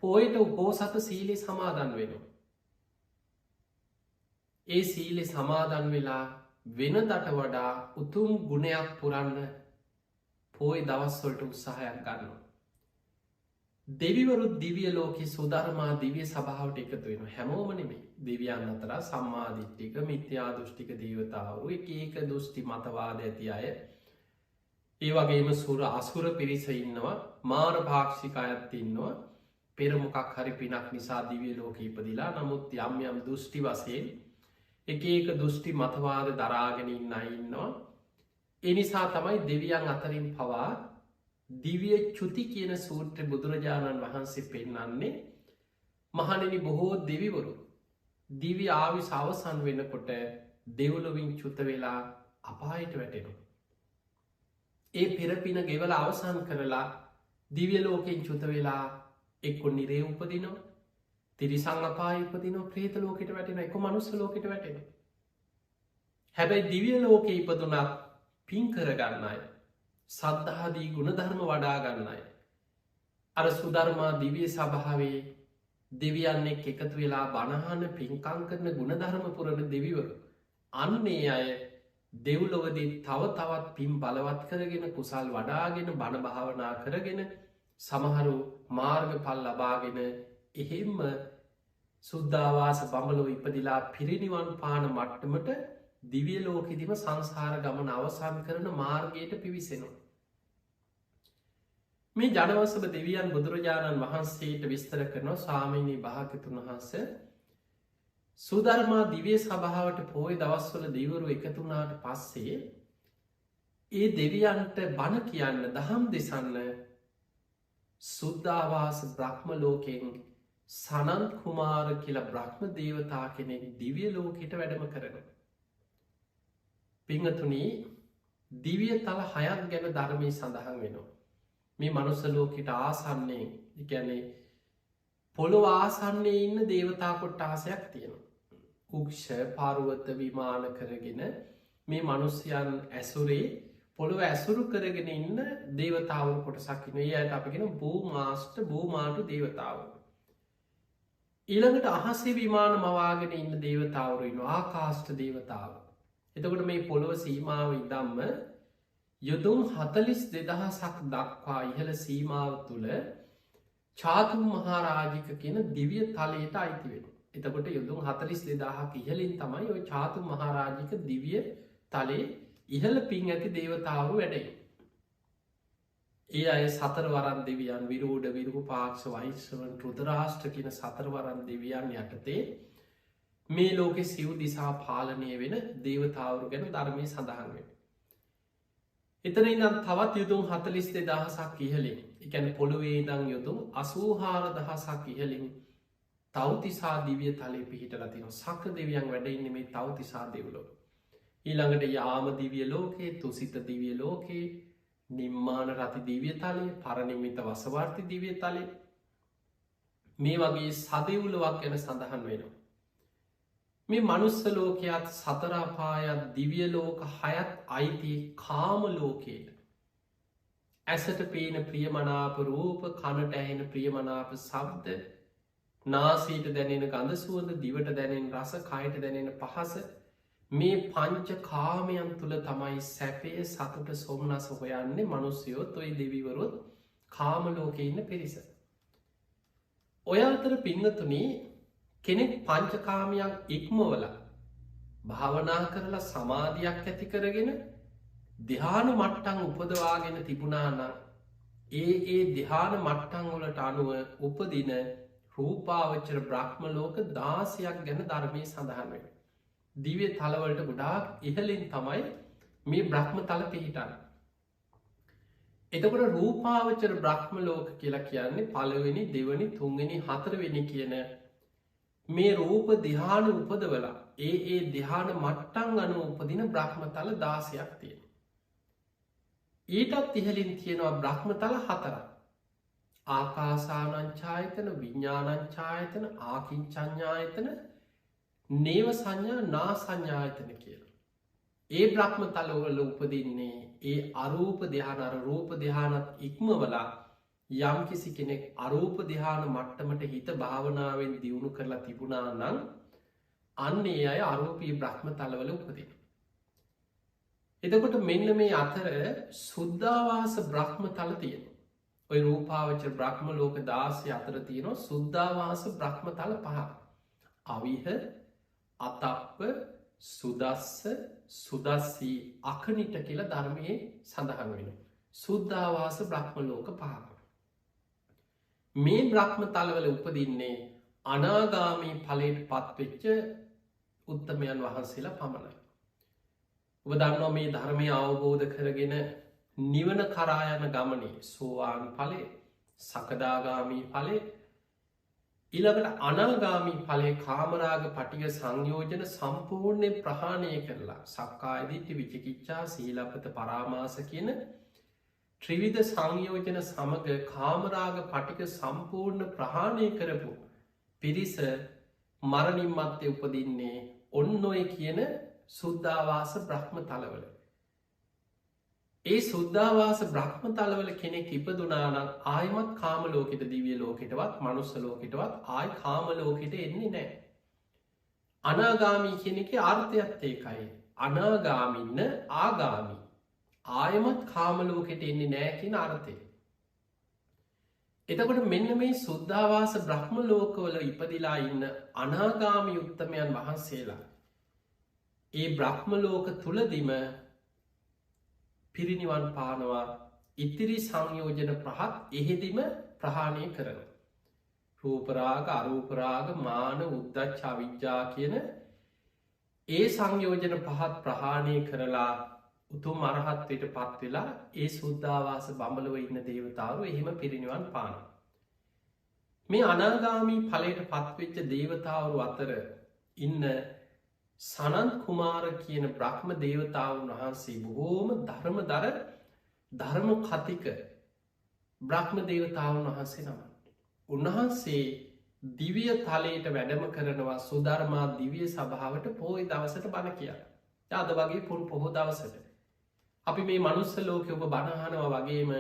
පෝයට උපෝසත සීලේ සමාදන් වෙනවා. ඒ සීලෙ සමාදන් වෙලා වෙනදට වඩා උතුම් ගුණයක් පුරන්න පෝය දවස්වලට උත්සාහයක් ගන්නවා. දෙවිවරුත් දිවිය ලෝකෙ සුධර්මා දිවිය සභාවට එකතු වෙන හැමෝමනෙමේ දෙවියන් අතර සම්මාධිට්ටික මිත්‍යා දෘෂ්ටික දේවතාවරු ඒක දෘෂ්ටි මතවාද ඇති අය ඒ වගේම සුර අසුර පිරිස ඉන්නවා මාර භාක්ෂික අයත් ඉන්නවා පෙරමොකක් හරි පිනක් නිසා දිවිය ලෝක ඉපදිලා නමුත් යම් යම් දෘෂ්ටි වසයෙන් එක දෘෂ්ටි මතවාද දරාගෙන ඉන්න ඉන්නවා. එනිසා තමයි දෙවියන් අතරින් පවා දිවිය චුති කියන සූත්‍ර බුදුරජාණන් වහන්සේ පෙන්නන්නේ මහණෙනි බොහෝ දෙවිවරු දිවි ආවිස අවසන් වෙනකොට දෙව්ලොවින් චුත වෙලා අපායට වැටෙනවා. ඒ පෙරපින ගෙවල අවසන් කරලා දිවිය ලෝකෙන් චුත වෙලා එක්කො නිරේ උපදිනවා තිරිසං අපායිපදින ප්‍රේත ලෝකට වැටෙන එක මනුස්ස ලෝකට වැටෙන. හැබැයි දිවිය ලෝක ඉපදුනත් පින් කරගන්නයි සද්ධාදී ගුණධර්ම වඩාගන්නයි. අර සුධර්මා දිවිය සභාවේ දෙවියන්නෙක් එකතු වෙලා බණහන පින්කං කරන ගුණධර්ම පුරණ දෙවිවරු. අන්නේ අය දෙව්ලොවදී තව තවත් පින් බලවත් කරගෙන කුසල් වඩාගෙන බණ භාවනා කරගෙන සමහරු මාර්ගඵල් ලබාගෙන එහෙම සුද්ධවාස බඹලෝ ඉපදිලා පිරිනිවන් පාන මට්ටමට දිවිය ලෝකෙදිම සංසාර ගමන අවසන් කරන මාර්ගයට පිවිසෙනවා. මේ ජනවසභ දෙවියන් බුදුරජාණන් වහන්සේට විස්තර කරනවා ස්වාමීනී භාග්‍යතුන් වහන්ස සුධර්මා දිවිය සභාවට පෝය දවස්වල දෙවිවරු එකතුනාට පස්සේ ඒ දෙවියන්ට බණ කියන්න දහම් දෙසන්න සුද්ධවාස බ්‍රහ්ම ලෝකෙන් සනන්ත් කුමාර කියලා බ්‍රහ්ම දේවතා කෙනෙක් දිවිය ලෝකෙට වැඩම කරන. පිංහතුනී දිවිය තල හයක් ගැන ධර්මය සඳහන් වෙනවා. මේ මනුස්ස ලෝකෙට ආසන්නේ කියන්නේ පොළොව ආසන්නේ ඉන්න දේවතා කොට්ටාසයක් තියෙනවා. උක්ෂ පර්වත විමාන කරගෙන මේ මනුස්්‍යයන් ඇසුරේ පොළොව ඇසුරු කරගෙන ඉන්න දේවතාවරු කොටසක්කින ඒ අයට අපිගෙන බූමාස්ට බූමාටු දේවතාව. ඊළඟට අහසේ විමාන මවාගෙන ඉන්න දේවතාවරුන්න ආකාෂ්ට දේවතාව. එතකොට මේ පොළොව සීමාව ඉදම්ම යුදුම් 42,000ක් දක්වා ඉහළ සීමාව තුළ චාතුම් මහාරාජික කියන දිවිය තලයට අයිති වෙන. එතකොට යුදුම් 42,000ක් ඉහලින් තමයි ඔය චාතුම් මහාරාජික දිවිය තලේ ඉහළ පින් ඇති දේවතාවරු වැඩයි. ඒ අය සතරවරන් දෙවියන් විරෝඩ විරුහ පාක්ෂ වයිශ්‍රවන් රුදරාෂ්ට්‍ර කියන සතරවරන් දෙවියන් යටතේ මේ ලෝකෙ සිව් දිසා පාලනය වෙන දේවතාවරු ගැන ධර්මය සඳහන් වෙන. එතන ඉනම් තවත් යුතුම් 42,000ක් ඉහලින් එකැන පොළොවේ දං යුතුම් 84,000ක් ඉහලින් තවතිසා දිවිය තලේ පිහිට ලතින සක දෙවියන් වැඩඉන්න මේ තවතිසා දෙව්ලෝ. ඊළඟට යාම දිවිය ලෝකයේ තුසිත දිවිය ලෝකයේ නිම්මාන රති දිවිය තලේ පරණිමිත වසවර්ති දිවිය තලේ මේ වගේ සදවුලවක් ගැන සඳහන් වෙනවා. මේ මනුස්ස ලෝකයක් සතරාපායත් දිවිය ලෝක හයත් අයිති කාම ලෝකයට ඇසට පේන ප්‍රියමනාප රූප කනට ඇහෙන ප්‍රියමනාප සබ්ද නාසීට දැනෙන ගඳ සුවඳ දිවට දැනෙන රස කයට දැනෙන පහස මේ පංච කාමයන් තුළ තමයි සැපේ සතුට සොම්නස හොයන්නේ මනුස්්‍යයොත් ඔයි දෙවිවරොත් කාමලෝක ඉන්න පිරිස. ඔය අතර පින්නතුනී කෙනෙක් පංචකාමයක් ඉක්මවල භාවනා කරලා සමාධයක් ඇති කරගෙන දිහාන මට්ටං උපදවාගෙන තිබුණානම් ඒ දිහාන මට්ටං වලට අනුව උපදින රූපාවච්චර බ්‍රහ්ම ලෝක 16ක් ගැන ධර්මය සඳහන් වෙන. දිවිය තලවලට ගොඩාක් ඉහලින් තමයි මේ බ්‍රහ්ම තල පිහිටන්න. එතකොට රූපාවචර බ්‍රහ්ම ලෝක කියලා කියන්නේ පළවෙනි දෙවනි තුන්වෙනි හතරවෙනි කියන මේ රූප දිහාන උපදවලා ඒ දිහාන මට්ටං අනු උපදින බ්‍රහ්මතල 16ක් තියෙන. ඊටත් ඉහලින් තියෙනවා බ්‍රහ්මතල 4ක්. ආකාසානංචායතන විඤ්ඥානංචායතන ආකින්චඥායතන නේව සංඥා නා සංඥායතන කියලා. ඒ බ්‍රහ්ම තලවල උපදින්නේ ඒ අරූප දෙහාන අර රූප දෙහානත් ඉක්මවලා යම් කිසි කෙනෙක් අරූප දෙහාන මට්ටමට හිත භාවනාවෙන් දියුණු කරලා තිබුණා නම් අන්නේ අය අරූපී බ්‍රහ්ම තලවල උපදින. එතකොට මෙන්න මේ අතර සුද්ධවාස බ්‍රහ්ම තල තියෙන. ඔය රූපාවචර බ්‍රහ්ම ලෝක 16 අතර තියෙනවා සුද්ධවාස බ්‍රහ්ම තල 5. අවිහ අතප්ප සුදස්ස සුදස්සී අකනිට කියල ධර්මයේ සඳහන් වෙන. සුද්ධවාස බ්‍රහ්ම ලෝක 5. මේ බ්‍රහ්ම තලවල උපදින්නේ අනාගාමී ඵලයට පත්වෙච්ච උත්තමයන් වහන්සේලා පමණයි. ඔබ දන්නවා මේ ධර්මය අවබෝධ කරගෙන නිවන කරායන ගමනේ සෝවාන් ඵලය සකදාගාමී ඵලය ඊළඟට අනාගාමී ඵලයේ කාමරාග පටිග සංයෝජන සම්පූර්ණය ප්‍රහාණය කරලා සක්කායදිට්ඨි විචිකිච්ඡා සීලපත පරාමාස කියන ත්‍රිවිධ සංයෝජන සමග කාමරාග පටික සම්පූර්ණ ප්‍රහාණය කරපු පිරිස මරණින් මත්තේ උපදින්නේ ඔන්න ඔය කියන සුද්ධවාස බ්‍රහ්ම තලවල. ඒ සුද්ධවාස බ්‍රහ්ම තලවල කෙනෙක් ඉපදුනානම් ආයමත් කාම ලෝකෙට දිවිය ලෝකෙටවත් මනුස්ස ලෝකෙටවත් ආය කාම ලෝකෙට එන්නේ නෑ. අනාගාමී කියන එක අර්ථයත් ඒකයි. අනාගාමින්න ආගාමී ආයමත් කාම ලෝකෙට එන්නේ නෑ කියන අර්ථය. එතකොට මෙන්න මේ සුද්ධවාස බ්‍රහ්ම ලෝකවල ඉපදිලා ඉන්න අනාගාමි උත්තමයන් වහන්සේලා ඒ බ්‍රහ්ම ලෝක තුලදිම පිරිනිවන් පානවා ඉතිරි සංයෝජන ප්‍රහත් එහෙදිම ප්‍රහාණය කරන. රූපරාග අරූපරාග මාන උද්දච්ච අවිජ්ජා කියන ඒ සංයෝජන පහත් ප්‍රහාණය කරලා උතුම් අරහත්වයට පත්වෙලා ඒ සුද්ධවාස බඹලව ඉන්න දේවතාරු එහෙම පිරිනිවන් පාන. මේ අනාගාමී ඵලයට පත්වෙච්ච දේවතාවරු අතර ඉන්න සනන්ත් කුමාර කියන බ්‍රහ්ම දේවතාවුන් වහන්සේ බොහෝම ධර්ම කතික බ්‍රහ්ම දේවතාවුන් වහන්සේ නම. උන්වහන්සේ දිවිය තලයට වැඩම කරනවා සුධර්මා දිවිය සභාවට පෝයි දවසට බණ කිය. අද වගේ පුන් පොහෝ දවසට. අපි මේ මනුස්ස ලෝක ඔබ බණහනවා වගේම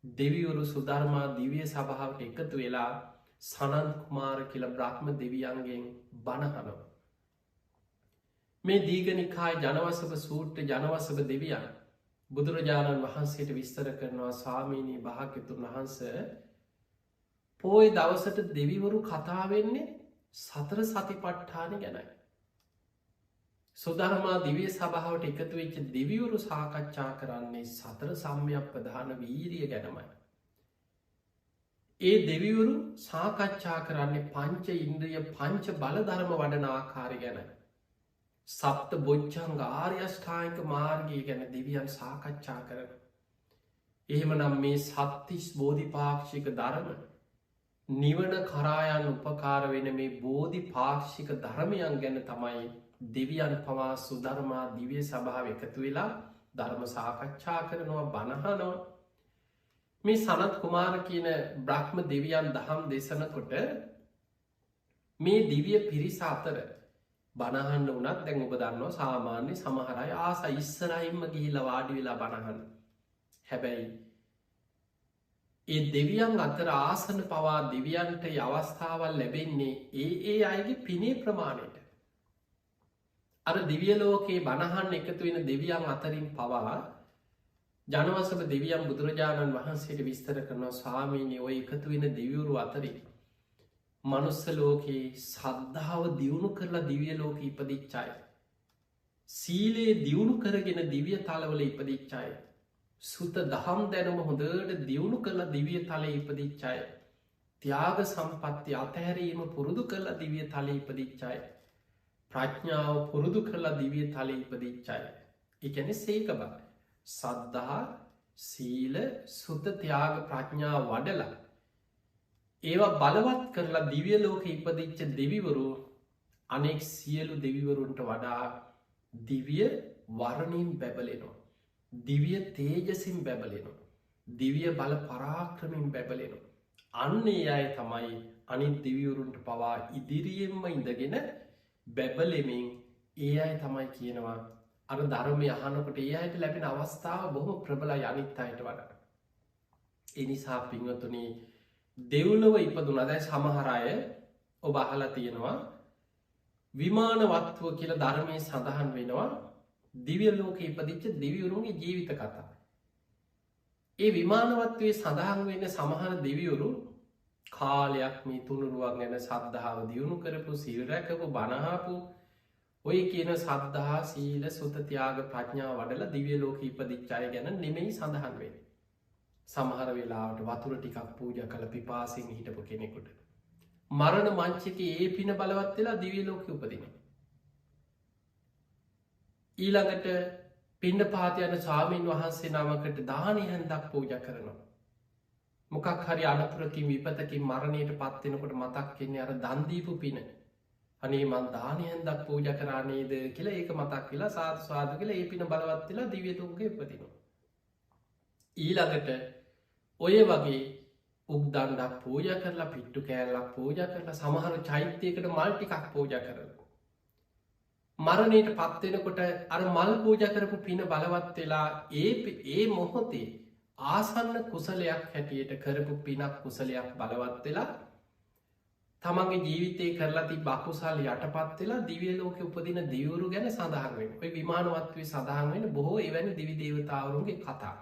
දෙවිවරු සුධර්මා දිවිය සභාවට එකතු වෙලා සනන් කුමාර කියල බ්‍රහ්ම දෙවියන්ගෙන් බණහනවා. මේ දීගනිකායි ජනවසභ සූට්‍ර ජනවසභ දෙවියන් බුදුරජාණන් වහන්සේට විස්තර කරනවා ස්වාමීණී භාග්‍යතුන් වහන්ස පෝය දවසට දෙවිවරු කතාවෙන්නේ සතර සතිපට්ඨාන ගැනයි. සුධර්මා දිවිය සභාවට එකතු වෙච්ච දෙවිවරු සාකච්ඡා කරන්නේ සතර සම්යක් ප්‍රධාන වීරිය ගැනමයි. ඒ දෙවිවරු සාකච්ඡා කරන්නේ පංච ඉන්ද්‍රිය පංච බලධර්ම වඩන ආකාරය ගැන. සප්ත බොච්චංග ආර්යෂ්ඨායික මාර්ගය ගැන දෙවියන් සාකච්ඡා කරන. එහෙම නම් මේ සත්තිස් බෝධිපාක්ෂික ධර්ම නිවන කරායන් උපකාර වෙන මේ බෝධි පාක්ෂික ධර්මයන් ගැන තමයි දෙවියන් පවා සුධර්මා දිවිය සභාව එකතු වෙලා ධර්ම සාකච්ඡා කරනවා බණහනවා. මේ සනත් කුමාර කියන බ්‍රහ්ම දෙවියන් දහම් දෙසනකොට මේ දිවිය පිරිස අතර බණහන්න වනත් දැන් ඔබ දන්නවා සාමාන්‍ය සමහරයි ආස ඉස්සරහිම්ම ගිහිල වාඩි වෙලා බණහන්න. හැබැයි ඒ දෙවියන් අතර ආසන පවා දෙවියන්ට අවස්ථාවල් ලැබෙන්නේ ඒ අයගේ පිනේ ප්‍රමාණයට. අර දිවියලෝකයේ බණහන් එකතු වෙන දෙවියන් අතරින් පවා ජනවසභ දෙවියන් බුදුරජාණන් වහන්සේට විස්තර කරනවා ස්වාමීනි ඔය එකතු වෙන දෙවිවරු අතරින් මනුස්ස ලෝකයේ සද්ධාව දියුණු කරලා දිවිය ලෝක ඉපදිච්චාය. සීලේ දියුණු කරගෙන දිවිය තලවල ඉපදිච්චාය. සුත දහම් දැනම හොඳට දියුණු කරලා දිවිය තල ඉපදිච්චාය. ත්‍යාග සම්පත්ති අතහැරීම පුරුදු කරලා දිවිය තල ඉපදිච්චාය. ප්‍රඥාව පුරුදු කරලා දිවිය තල ඉපදිච්චාය. එකැන සේක බ සද්ධහා සීල සුත ත්‍යාග ප්‍රඥා වඩලා ඒවා බලවත් කරලා දිවිය ලෝක ඉපදිච්ච දෙවිවරු අනෙක් සියලු දෙවිවරුන්ට වඩා දිවිය වරණින් බැබලෙනවා. දිවිය තේජසින් බැබලෙනවා. දිවිය බල පරාක්‍රමින් බැබලෙනවා. අන්නේ අය තමයි අනිත් දෙවිවරුන්ට පවා ඉදිරියෙන්ම ඉඳගෙන බැබලෙමින් ඒ අය තමයි කියනවා අර ධර්මය අහනකොට ඒ අයට ලැබෙන අවස්ථාව බොහොම ප්‍රබල අනිත් අයට වඩා. එනිසා පින්වතුනි දෙව්ලොව ඉපදුන දැයි සමහරය ඔබ අහලා තියෙනවා විමානවත්ව කියල ධර්මය සඳහන් වෙනවා දිවිය ලෝක ඉපදිච්ච දෙවිවරුන්ගේ ජීවිත කතා. ඒ විමානවත්වේ සඳහන් වෙන සමහර දෙවිවරු කාලයක් මේ තුනුරුවන් ගැන සද්ධාව දියුණු කරපු සිල්රැකපු බණහාපු ඔය කියන සද්ධහා සීල සුතතියාග ප්‍රඥා වඩල දිවිය ලෝක ඉපදිච්චාය ගැන නෙමෙයි සඳහන් වෙන. සමහර වෙලාට වතුර ටිකක් පූජ කළ පිපාසින් හිටපු කෙනෙකුට. මරණ මංචක ඒ පින බලවත් වෙලා දිවිය ලෝක උපදින. ඊළඟට පින්ඩ පාතියන ස්වාමීන් වහන්සේ නමකට දානය හැන්දක් පූජ කරනවා. මොකක් හරි අනතුරකින් විපතකින් මරණයට පත්වෙනකොට මතක් කෙන්නේ අර දන්දීපු පින. අනේ මන් දානය හැන්දක් පූජ කරන්නේද කියලා ඒක මතක් වෙලා සාධ ස්වාද කියලා ඒ පින බලවත් වෙලා දිවිය ලෝක උපදිනවා. ඊළඟට ඔය වගේ උක්දණ්ඩක් පූජ කරලා පිට්ටු කෑල්ලක් පූජ කරලා සමහර චෛත්‍යයකට මල් ටිකක් පූජ කරලා. මරණයට පත්වෙනකොට අර මල් පූජ කරපු පින බලවත් වෙලා ඒ මොහොතේ ආසන්න කුසලයක් හැටියට කරපු පිනක් කුසලයක් බලවත් වෙලා තමන්ගේ ජීවිතය කරලා ති බකුසල් යටපත් වෙලා දිවිය ලෝක උපදින දියවරු ගැන සඳහන්වෙන් ඔය විමානවත්වේ සඳහන් වෙන බොහෝ එවැනි දිවි දේවතාවරුන්ගේ කතා.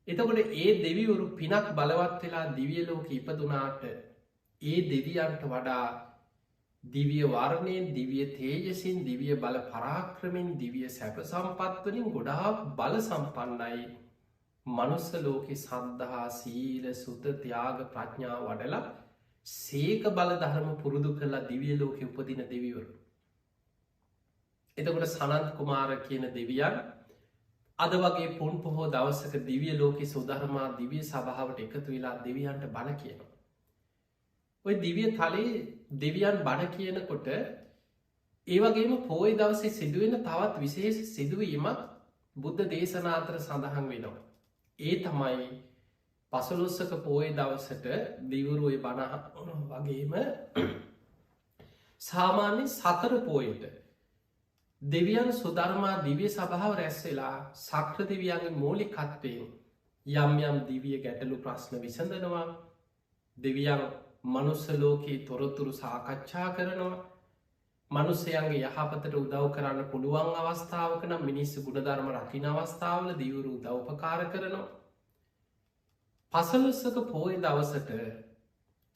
එතකොට ඒ දෙවිවරු පිනක් බලවත් වෙලා දිවිය ලෝක ඉපදුනාට ඒ දෙවියන්ට වඩා දිවිය වර්ණයෙන් දිවිය තේජසින් දිවිය බල පරාක්‍රමෙන් දිවිය සැප සම්පත්වලින් ගොඩාක් බල සම්පන්නයි මනුස්ස ලෝකෙ සද්ධහා සීල සුත ත්‍යාග ප්‍රඥා වඩලා සේක බල ධර්ම පුරුදු කරලා දිවිය ලෝක උපදින දෙවිවරු. එතකොට සනන්ත් කුමාර කියන දෙවියන් අද වගේ පුන් පොහෝ දවසක දිවිය ලෝකෙ සුධර්මා දිවිය සභාවට එකතු වෙලා දෙවියන්ට බණ කියනවා. ඔය දිවිය තලේ දෙවියන් බණ කියනකොට ඒවගේම පෝය දවසේ සිදුවෙන තවත් විශේෂ සිදුවීමක් බුද්ධ දේශනාතර සඳහන් වෙනවා. ඒ තමයි පසළොස්වක පෝය දවසට දිවුරුවේ බණ වගේම සාමාන්‍ය සතර පෝයට දෙවියන් සුධර්මා දිවිය සභාව රැස්වෙලා සක්‍ර දෙවියන්ගේ මූලිකත්වයෙන් යම් යම් දිවිය ගැටලු ප්‍රශ්න විසඳනවා දෙවියන් මනුස්සලෝකයේ තොරතුරු සාකච්ඡා කරනවා මනුස්සයන්ගේ යහපතට උදව් කරන්න පුළුවන් අවස්ථාවක නම් මිනිස්සු ගුණධර්ම රකින අවස්ථාවල දිවුරු උදව්පකාර කරනවා පසළොස්වක පෝය දවසට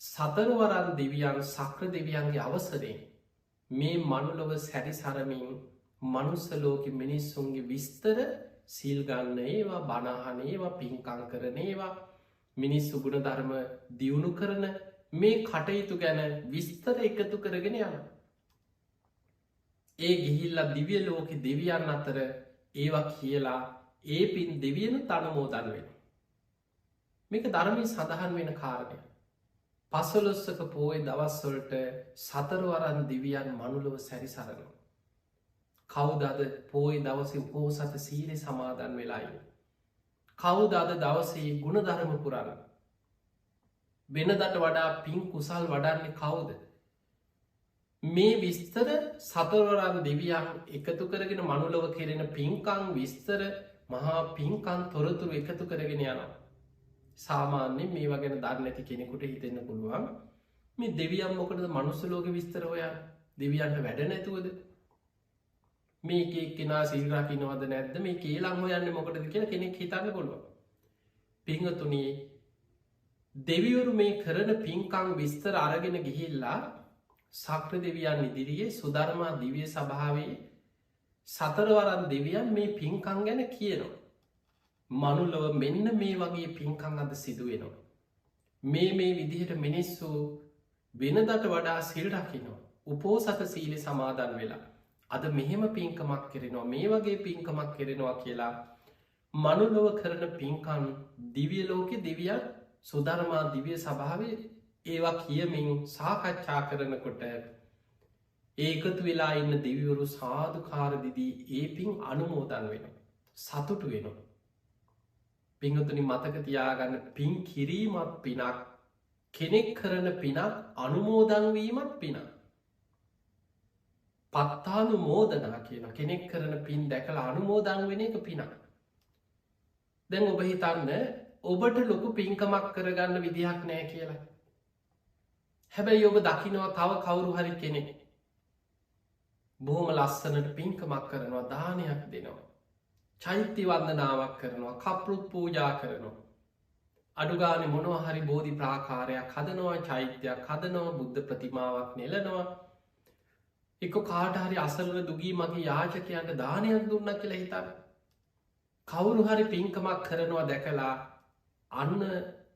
සතරවරන් දෙවියන් සක්‍ර දෙවියන්ගේ අවසරයෙන් මේ මනුලොව සැරිසරමින් මනුස්සලෝක මිනිස්සුන්ගේ විස්තර සිල්ගන්න ඒවා බණහනේවා පින්කං කරනේවා මිනිස්සු ගුණ ධර්ම දියුණු කරන මේ කටයුතු ගැන විස්තර එකතු කරගෙන යන. ඒ ගිහිල්ල දිවිය ලෝක දෙවියන් අතර ඒවා කියලා ඒ පින් දෙවියන තනමෝදන් වෙන. මේක ධර්මය සඳහන් වෙන කාරණය. පසළොස්වක පෝය දවස්වලට සතරවරන් දෙවියන් මනුලොව සැරිසරනවා. කවුදද පෝය දවස උපෝසත සීලෙ සමාදන් වෙලායි. කවුදද දවසේ ගුණධර්ම පුරන්න. වෙනදට වඩා පින් කුසල් වඩන්නේ කවුද. මේ විස්තර සතරවරන් දෙවියන් එකතු කරගෙන මනුලොව කෙරෙන පින්කං විස්තර මහා පින්කන් තොරතුරු එකතු කරගෙන යනවා. සාමාන්‍ය මේවා ගැන දන්න ඇති කෙනෙකුට හිතෙන්න පුළුවන් මේ දෙවියම් මොකටද මනුස්සලෝක විස්තර ඔයා දෙවියන්ට වැඩ නැතුවද මේක කෙනා සිල්රකිනවද නැද්ද මේ කේලං හොයන්න මොකටද කියලා කෙනෙක් හිතන්න පුළුවන් පිංහතුනී දෙවිවරු මේ කරන පින්කං විස්තර අරගෙන ගිහිල්ලා සක්‍ර දෙවියන් ඉදිරියේ සුධර්මා දිවිය සභාවේ සතරවරන් දෙවියන් මේ පින්කං ගැන කියනවා මනුලොව මෙන්න මේ වගේ පින්කං අද සිදුවෙනවා. මේ විදිහට මිනිස්සු වෙනදට වඩා සිල් රකිනවා. උපෝසත සීලෙ සමාදන් වෙලා. අද මෙහෙම පින්කමක් කෙරෙනවා මේ වගේ පින්කමක් කෙරෙනවා කියලා මනුලොව කරන පින්කන් දිවිය ලෝකෙ දෙවියන් සුධර්මා දිවිය සභාවේ ඒවා කියමින් සාකච්ඡා කරනකොට ඒකතු වෙලා ඉන්න දෙවිවරු සාධකාරදිදී ඒ පින් අනුමෝදන් වෙන. සතුටු වෙනවා. පිංහතුනි මතක තියාගන්න පින් කිරීමත් පිනක් කෙනෙක් කරන පිනක් අනුමෝදන්වීමත් පින. පත්තානු මෝදනා කියන කෙනෙක් කරන පින් දැකලා අනුමෝදන් වෙන එක පිනක්. දැන් ඔබ හිතන්න ඔබට ලොකු පින්කමක් කරගන්න විදිහක් නෑ කියලා. හැබැයි ඔබ දකිනවා තව කවුරු හරි කෙනෙක්. බොහොම ලස්සනට පින්කමක් කරනවා දානයක් දෙනවා. චෛත්‍ය වන්දනාවක් කරනවා කප්රුත් පූජා කරනවා. අඩුගාන මොනවහරි බෝධි ප්‍රාකාරයක් හදනවා චෛත්‍යයක් හදනවා බුද්ධ ප්‍රතිමාවක් නෙලනවා. එක කාටහරි අසල්ව දුගී මගේ යාචකයන්ට දානයක් දුන්න කියලා හිතන්න. කවුරු හරි පින්කමක් කරනවා දැකලා අන්න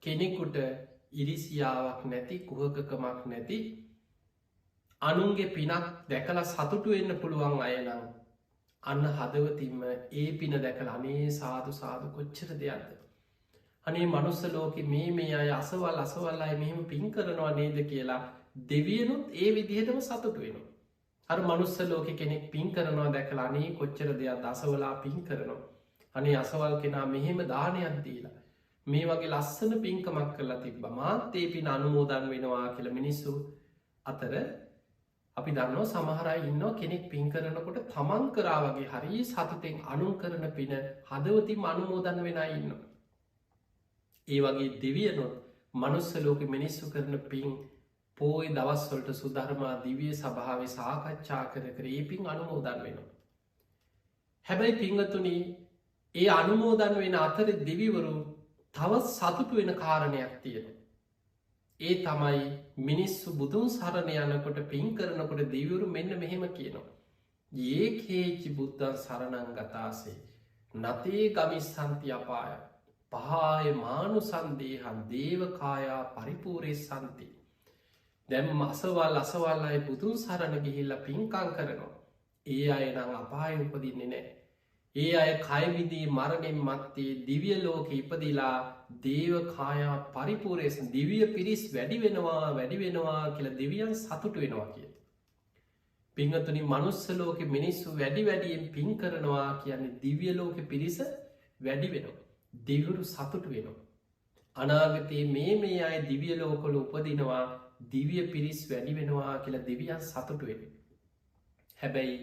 කෙනෙකුට ඉරිසියාවක් නැති කුහකකමක් නැති අනුන්ගේ පිනක් දැකලා සතුටු වෙන්න පුළුවන් අයනම් අන්න හදවතින්ම ඒ පින දැකල අනේ සාදු සාදු කොච්චර දෙයක්ද. අනේ මනුස්ස ලෝකෙ මේ අය අසවල් අසවල් අය මෙහෙම පින් කරනවා නේද කියලා දෙවියනුත් ඒ විදිහටම සතුට වෙනවා. අර මනුස්ස ලෝක කෙනෙක් පින් කරනවා දැකලා අනේ කොච්චර දෙයක් අසවලා පින් කරනවා. අනේ අසවල් කෙනා මෙහෙම දානයක් දීලා. මේ වගේ ලස්සන පින්කමක් කරලා තිබ්බ මාත් ඒ පින අනුමෝදන් වෙනවා කියලා මිනිස්සු අතර අපි දන්නවා සමහරයි ඉන්නවා කෙනෙක් පින් කරනකොට තමන් කරා වගේ හරි සතුටෙන් අනුන් කරන පින හදවතින් අනුමෝදන් වෙන ඉන්න. ඒ වගේ දෙවියනොත් මනුස්ස ලෝක මිනිස්සු කරන පින් පෝය දවස්වලට සුධර්මා දිවිය සභාව සාකච්ඡා කර ඒ පින් අනුමෝදන් වෙනවා. හැබැයි පිංගතුනී ඒ අනුමෝදන් වෙන අතර දෙවිවරු තවත් සතුටු වෙන කාරණයක් තියෙන. ඒ තමයි මිනිස්සු බුදුන් සරණ යනකොට පින් කරනකොට දෙවිවරු මෙන්න මෙහෙම කියනවා. ඒකේචි බුද්ධන් සරණං ගතාසේ නතේ ගමිස්සන්ති අපාය පහාය මානු සන්දේහන් දේවකායා පරිපූරේ සන්ති. දැම් අසවල් අසවල් අය බුදුන් සරණ ගිහිල්ල පින්කං කරනවා. ඒ අය නම් අපාය උපදින්නේ නෑ. ඒ අය කයවිදී මරණෙන් මත්තේ දිවිය ලෝක ඉපදිලා දේවකායා පරිපූරේසන් දිවිය පිරිස් වැඩි වෙනවා කියල දෙවියන් සතුට වෙනවා කිය. පිංහතුනි මනුස්ස ලෝක මිනිස්සු වැඩි වැඩියෙන් පින් කරනවා කියන්නේ දිවිය ලෝක පිරිස වැඩි වෙනවා. දෙවරු සතුට වෙනවා. අනාගතයේ මේ අය දිවිය ලෝකොල උපදිනවා දිවිය පිරිස් වැඩි වෙනවා කියලා දෙවියන් සතුටු වෙන. හැබැයි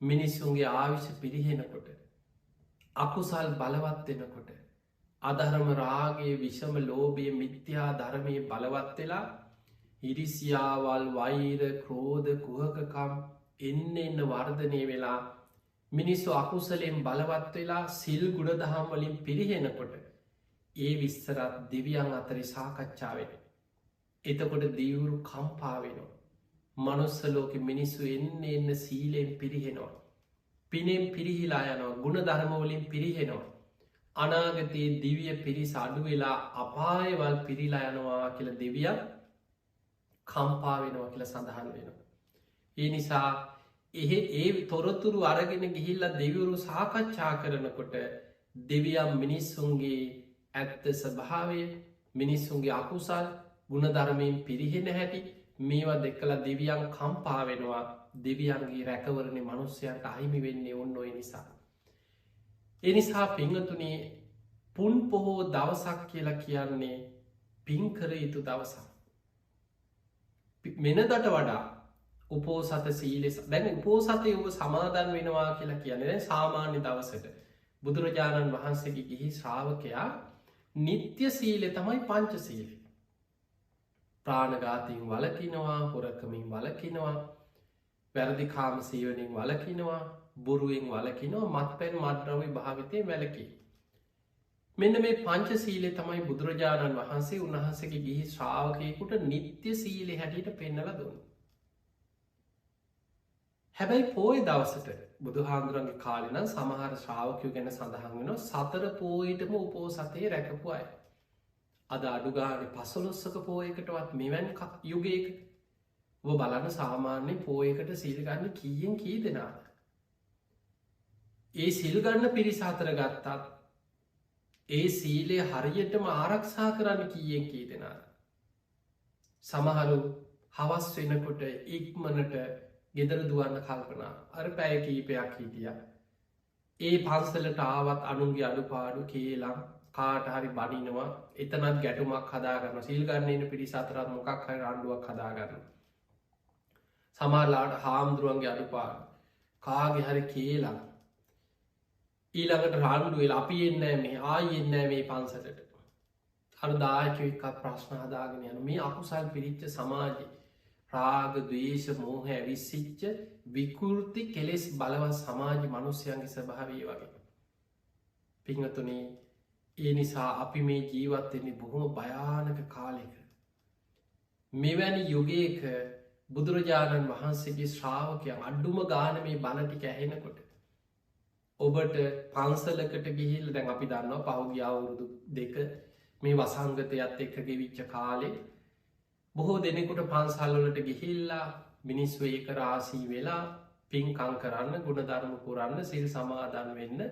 මිනිස්සුන්ගේ ආවිශ පිරිහෙනකොට අකුසල් බලවත් වෙනකොට අධර්ම රාගේ විෂම ලෝබය මිත්‍යා ධර්මය බලවත් වෙලා ඉරිසියාවල් වෛර ක්‍රෝධ කුහකකම් එන්න වර්ධනය වෙලා මිනිස්සු අකුසලෙන් බලවත් වෙලා සිල් ගුණ දහම් වලින් පිරිහෙනකොට ඒ විස්තරත් දෙවියන් අතරි සාකච්ඡාවෙන. එතකොට දිවුරු කම්පාවෙනවා. මනුස්සලෝක මිනිස්සු එන්න සීලයෙන් පිරිහෙනවා. පිනෙන් පිරිහිලා යනවා ගුණ ධර්මවලින් පිරිහෙනවා. අනාගතයේ දිවිය පිරිස අඩු වෙලා අපායවල් පිරිලා යනවා කියල දෙවියන් කම්පාවෙනවා කියල සඳහන් වෙනවා. ඒ නිසා ඒ තොරතුරු අරගෙන ගිහිල්ල දෙවිවරු සාකච්ඡා කරනකොට දෙවියම් මිනිස්සුන්ගේ ඇත්ත ස්භාවය මිනිස්සුන්ගේ අකුසල් ගුණධර්මයෙන් පිරිහෙන හැටි මේවා දෙක්කල දෙවියන් කම්පාවෙනවා දෙවියන්ගේ රැකවරණ මනුස්්‍යයන්ට අහිමි වෙන්නේ ඔන්න ඔය නිසා. එනිසා පිංහතුනේ පුන් පොහෝ දවසක් කියලා කියන්නේ පින්කර යුතු දවසක්. මෙනදට වඩා උපෝසත සීලෙස දැන් උපෝසතය ඔබ සමාදන් වෙනවා කියලා කියන්නේ සාමාන්‍ය දවසට බුදුරජාණන් වහන්සේගේ ගිහි ශ්‍රාවකයා නිත්‍ය සීලෙ තමයි පංච සීලෙ. ප්‍රාණඝාතයෙන් වලකිනවා හොරකමින් වලකිනවා වැරදිකාම සීවනින් වලකිනවා බොරුවෙන් වලකිනවා මත් පැන් මද්‍රවි භාවිතය වැලකි. මෙන්න මේ පංච සීලෙ තමයි බුදුරජාණන් වහන්සේ උන්වහන්සේගේ ගිහි ශ්‍රාවකයකුට නිත්‍ය සීලෙ හැටියට පෙන්නල දුන්න. හැබැයි පෝය දවසට බුදු හාමුදුරන්ගේ කාලෙන සමහර ශ්‍රාවකයෝ ගැන සඳහන් වෙන සතර පෝයටම උපෝසතය රැකපු අය. අද අඩුගාන පසොලොස්සක පෝයකටවත් මෙවැන් යුගයක බලන්න සාමාන්‍ය පෝයකට සිල්ගන්න කීයෙන් කී දෙනාද. ඒ සිල්ගන්න පිරිස අතර ගත්තත් ඒ සීලේ හරියටම ආරක්ෂා කරන්න කීයෙන් කී දෙනාද. සමහරු හවස් වෙනකොට ඉක්මනට ගෙදර දුවන්න කල්පනා අර පැය කීපයක් හිටිය. ඒ පන්සලට ආවත් අනුන්ගේ අඩුපාඩු කේලම් කාට හරි බනිනවා එතනත් ගැටුමක් හදාගන්න සිල්ගන්නන පිරිස අතරත් මොකක් හරි රණ්ඩුවක් හදාගන්න. සමහරලාට හාමුදුරුවන්ගේ අඩුපාඩු කාගෙ හරි කේලම් ඊළඟට රණ්ඩුවල් අපි එන්න මේ ආයෙන්න මේ පන්සලට අර දායකවික්කත් ප්‍රශ්න හදාගෙන යන මේ අකුසල් පිරිච්ච සමාජය රාග දවේශ මෝහ ඇවිස්සිච්ච විකෘති කෙලෙස් බලවත් සමාජ මනුස්්‍යයන්ගේ ස්භාවී වගේ. පිංහතුනේ ඒ නිසා අපි මේ ජීවත්වෙන්නේ බොහොම භයානක කාලෙක. මෙවැනි යුගයක බුදුරජාණන් වහන්සේගේ ශ්‍රාවකයන් අඩ්ඩුම ගාන මේ බලටික ඇහෙනකොට. ඔබට පන්සලකට ගිහිල් දැන් අපි දන්නවා පහුගිය අවුරුදු දෙක මේ වසංගතයත් එක්ක ගෙවිච්ච කාලේ බොහෝ දෙනෙකුට පන්සල්ලොලට ගිහිල්ලා මිනිස්ව ඒක රාසී වෙලා පින්කං කරන්න ගුණධර්ම පුරන්න සිල් සමාධන් වෙන්න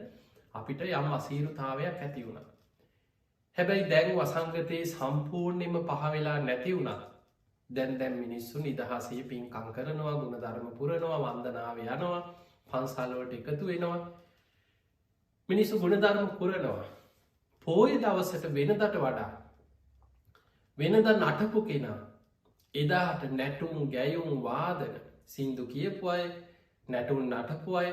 අපිට යම් අසීරුතාවයක් ඇති වුණ. හැබැයි දැන් වසංගතයේ සම්පූර්ණයම පහවෙලා නැති වුණා දැන් මිනිස්සු නිදහසේ පින්කං කරනවා ගුණධර්ම පුරනවා වන්දනාව යනවා පන්සල්ලොලට එකතු වෙනවා මිනිස්සු ගුණධර්ම පුරනවා පෝය දවසට වෙනදට වඩා වෙනද නටපු කෙනා එදාට නැටුම් ගැයුම් වාදන සින්දු කියපු අය නැටුන් නටපු අය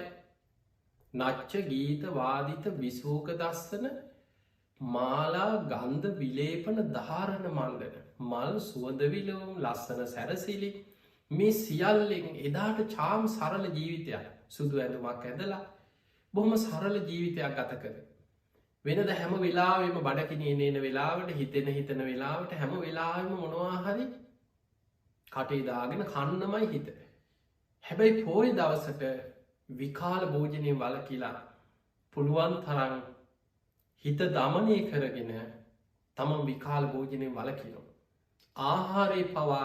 නච්ච ගීත වාදිත විසූක දස්සන මාලා ගන්ධ විලේපන ධාරණ මණ්ඩන මල් සුවදවිලවුම් ලස්සන සැරසිලි මේ සියල්ලෙන් එදාට චාම් සරල ජීවිතයක් සුදු ඇඳුමක් ඇඳලා බොහොම සරල ජීවිතයක් ගත කර. වෙනද හැම වෙලාවෙම බඩකිනේ නේන වෙලාවට හිතෙන වෙලාවට හැම වෙලාම මොනවාහරි කටේදාගෙන කන්නමයි හිත. හැබැයි පෝය දවසට විකාල භෝජනය වල කියලා පුළුවන් තරන් හිත දමනය කරගෙන තමන් විකාල භෝජනය වල කියනවා. ආහාරය පවා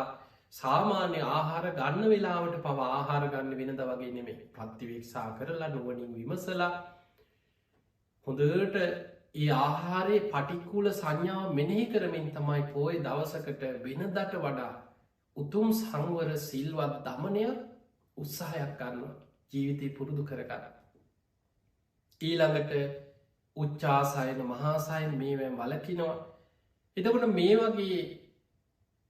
සාමාන්‍ය ආහාර ගන්න වෙලාවට පවා ආහාර ගන්න වෙනද වගේ නෙමේ ප්‍රත්තිවේක්ෂා කරලා නුවනින් විමසලා හොඳට ඒ ආහාරයේ පටික්කුල සංඥාව මෙනෙහි කරමින් තමයි පෝය දවසකට වෙනදට වඩා උතුම් සංවර සිල්වත් දමනයක් උත්සාහයක් ගන්න ජීවිතය පුරුදු කරගන්න. ඊළඟට උච්චාසායන මහාසායන් මේවැන් වලකිනවා එතකොට මේ වගේ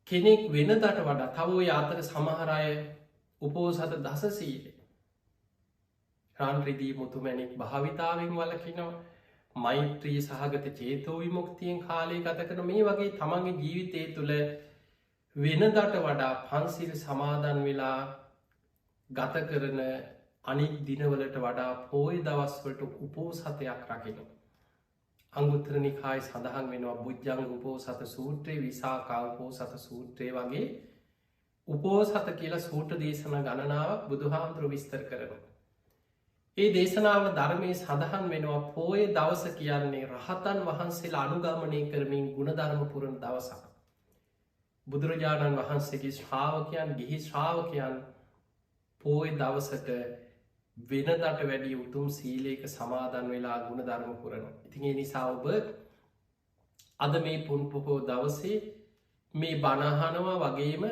කෙනෙක් වෙනදට වඩා තව ඔය අතර සමහරය උපෝසත දසසීල රාන්රිදී මුතුමැණික් භාවිතාවෙන් වලකිනවා මෛත්‍රී සහගත චේතෝ විමුක්තියෙන් කාලය ගත කරන මේ වගේ තමන්ගේ ජීවිතය තුළ වෙනදට වඩා පන්සිල් සමාදන් වෙලා ගත කරන අනික් දිනවලට වඩා පෝය දවස්වලට උපෝසතයක් රකින. අංගුත්‍රනිකායි සඳහන් වෙනවා බුද්ධංග උපෝසත සූත්‍රයේ විසාකා උපෝසත සූත්‍රය වගේ උපෝසත කියලා සූට දේශන ගණනාවක් බුදුහාමුදුරු විස්තර කරනවා. ඒ දේශනාව ධර්මය සඳහන් වෙනවා පෝය දවස කියන්නේ රහතන් වහන්සේලා අනුගමනය කරමින් ගුණධර්ම පුරණ දවසක්. බුදුරජාණන් වහන්සේගේ ශ්‍රාවකයන් ගිහි ශ්‍රාවකයන් පෝය දවසට වෙනදට වැඩි උතුම් සීලේක සමාදන් වෙලා ගුණධර්ම පුරණ. ඉතිගේ නිසා ඔබ අද මේ පුන් පොහෝ දවසේ මේ බණහනවා වගේම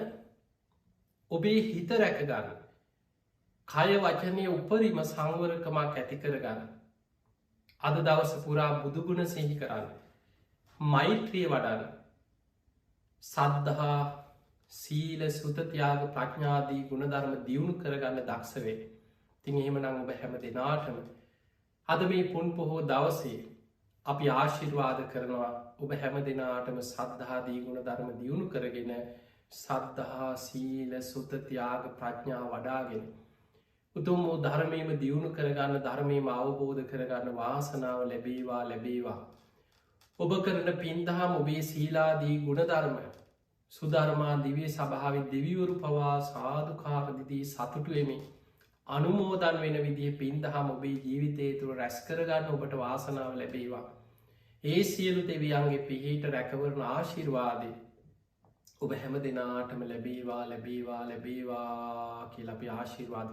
ඔබේ හිත රැකගන්න. කය වචනය උපරිම සංවරකමක් ඇති කරගන්න. අද දවස පුරා බුදුගුණ සිහි කරන්න. මෛත්‍රිය වඩන්න. සද්ධහා සීල සුතතියාග ප්‍රඥාදී ගුණධර්ම දියුණු කරගන්න දක්ෂවේ. තින් එහෙම නං ඔබ හැම දෙනාටම අද මේ පුන් පොහෝ දවසේ අපි ආශිර්වාද කරනවා ඔබ හැම දෙනාටම සද්ධාදී ගුණධර්ම දියුණු කරගෙන සද්ධහා සීල සුතතියාග ප්‍රඥා වඩාගෙන උතුම් වූ ධර්මයම දියුණු කරගන්න ධර්මයම අවබෝධ කරගන්න වාසනාව ලැබේවා ලැබේවා. ඔබ කරන පින්දහම් ඔබේ සීලාදී ගුණධර්ම සුධර්මා දිවේ සභාව දෙවිවරු පවා සාධකාරදිදී සතුටුවමි අනුමෝදන් වෙන විදිහ පින්දහම් ඔබේ ජීවිතය තුළ රැස් කරගන්න ඔබට වාසනාව ලැබේවා. ඒ සියලු දෙවියන්ගේ පිහිට රැකවරණ ආශිර්වාදය ඔබ හැම දෙනාටම ලැබේවා ලැබේවා ලැබේවා කියල අපි ආශිර්වාද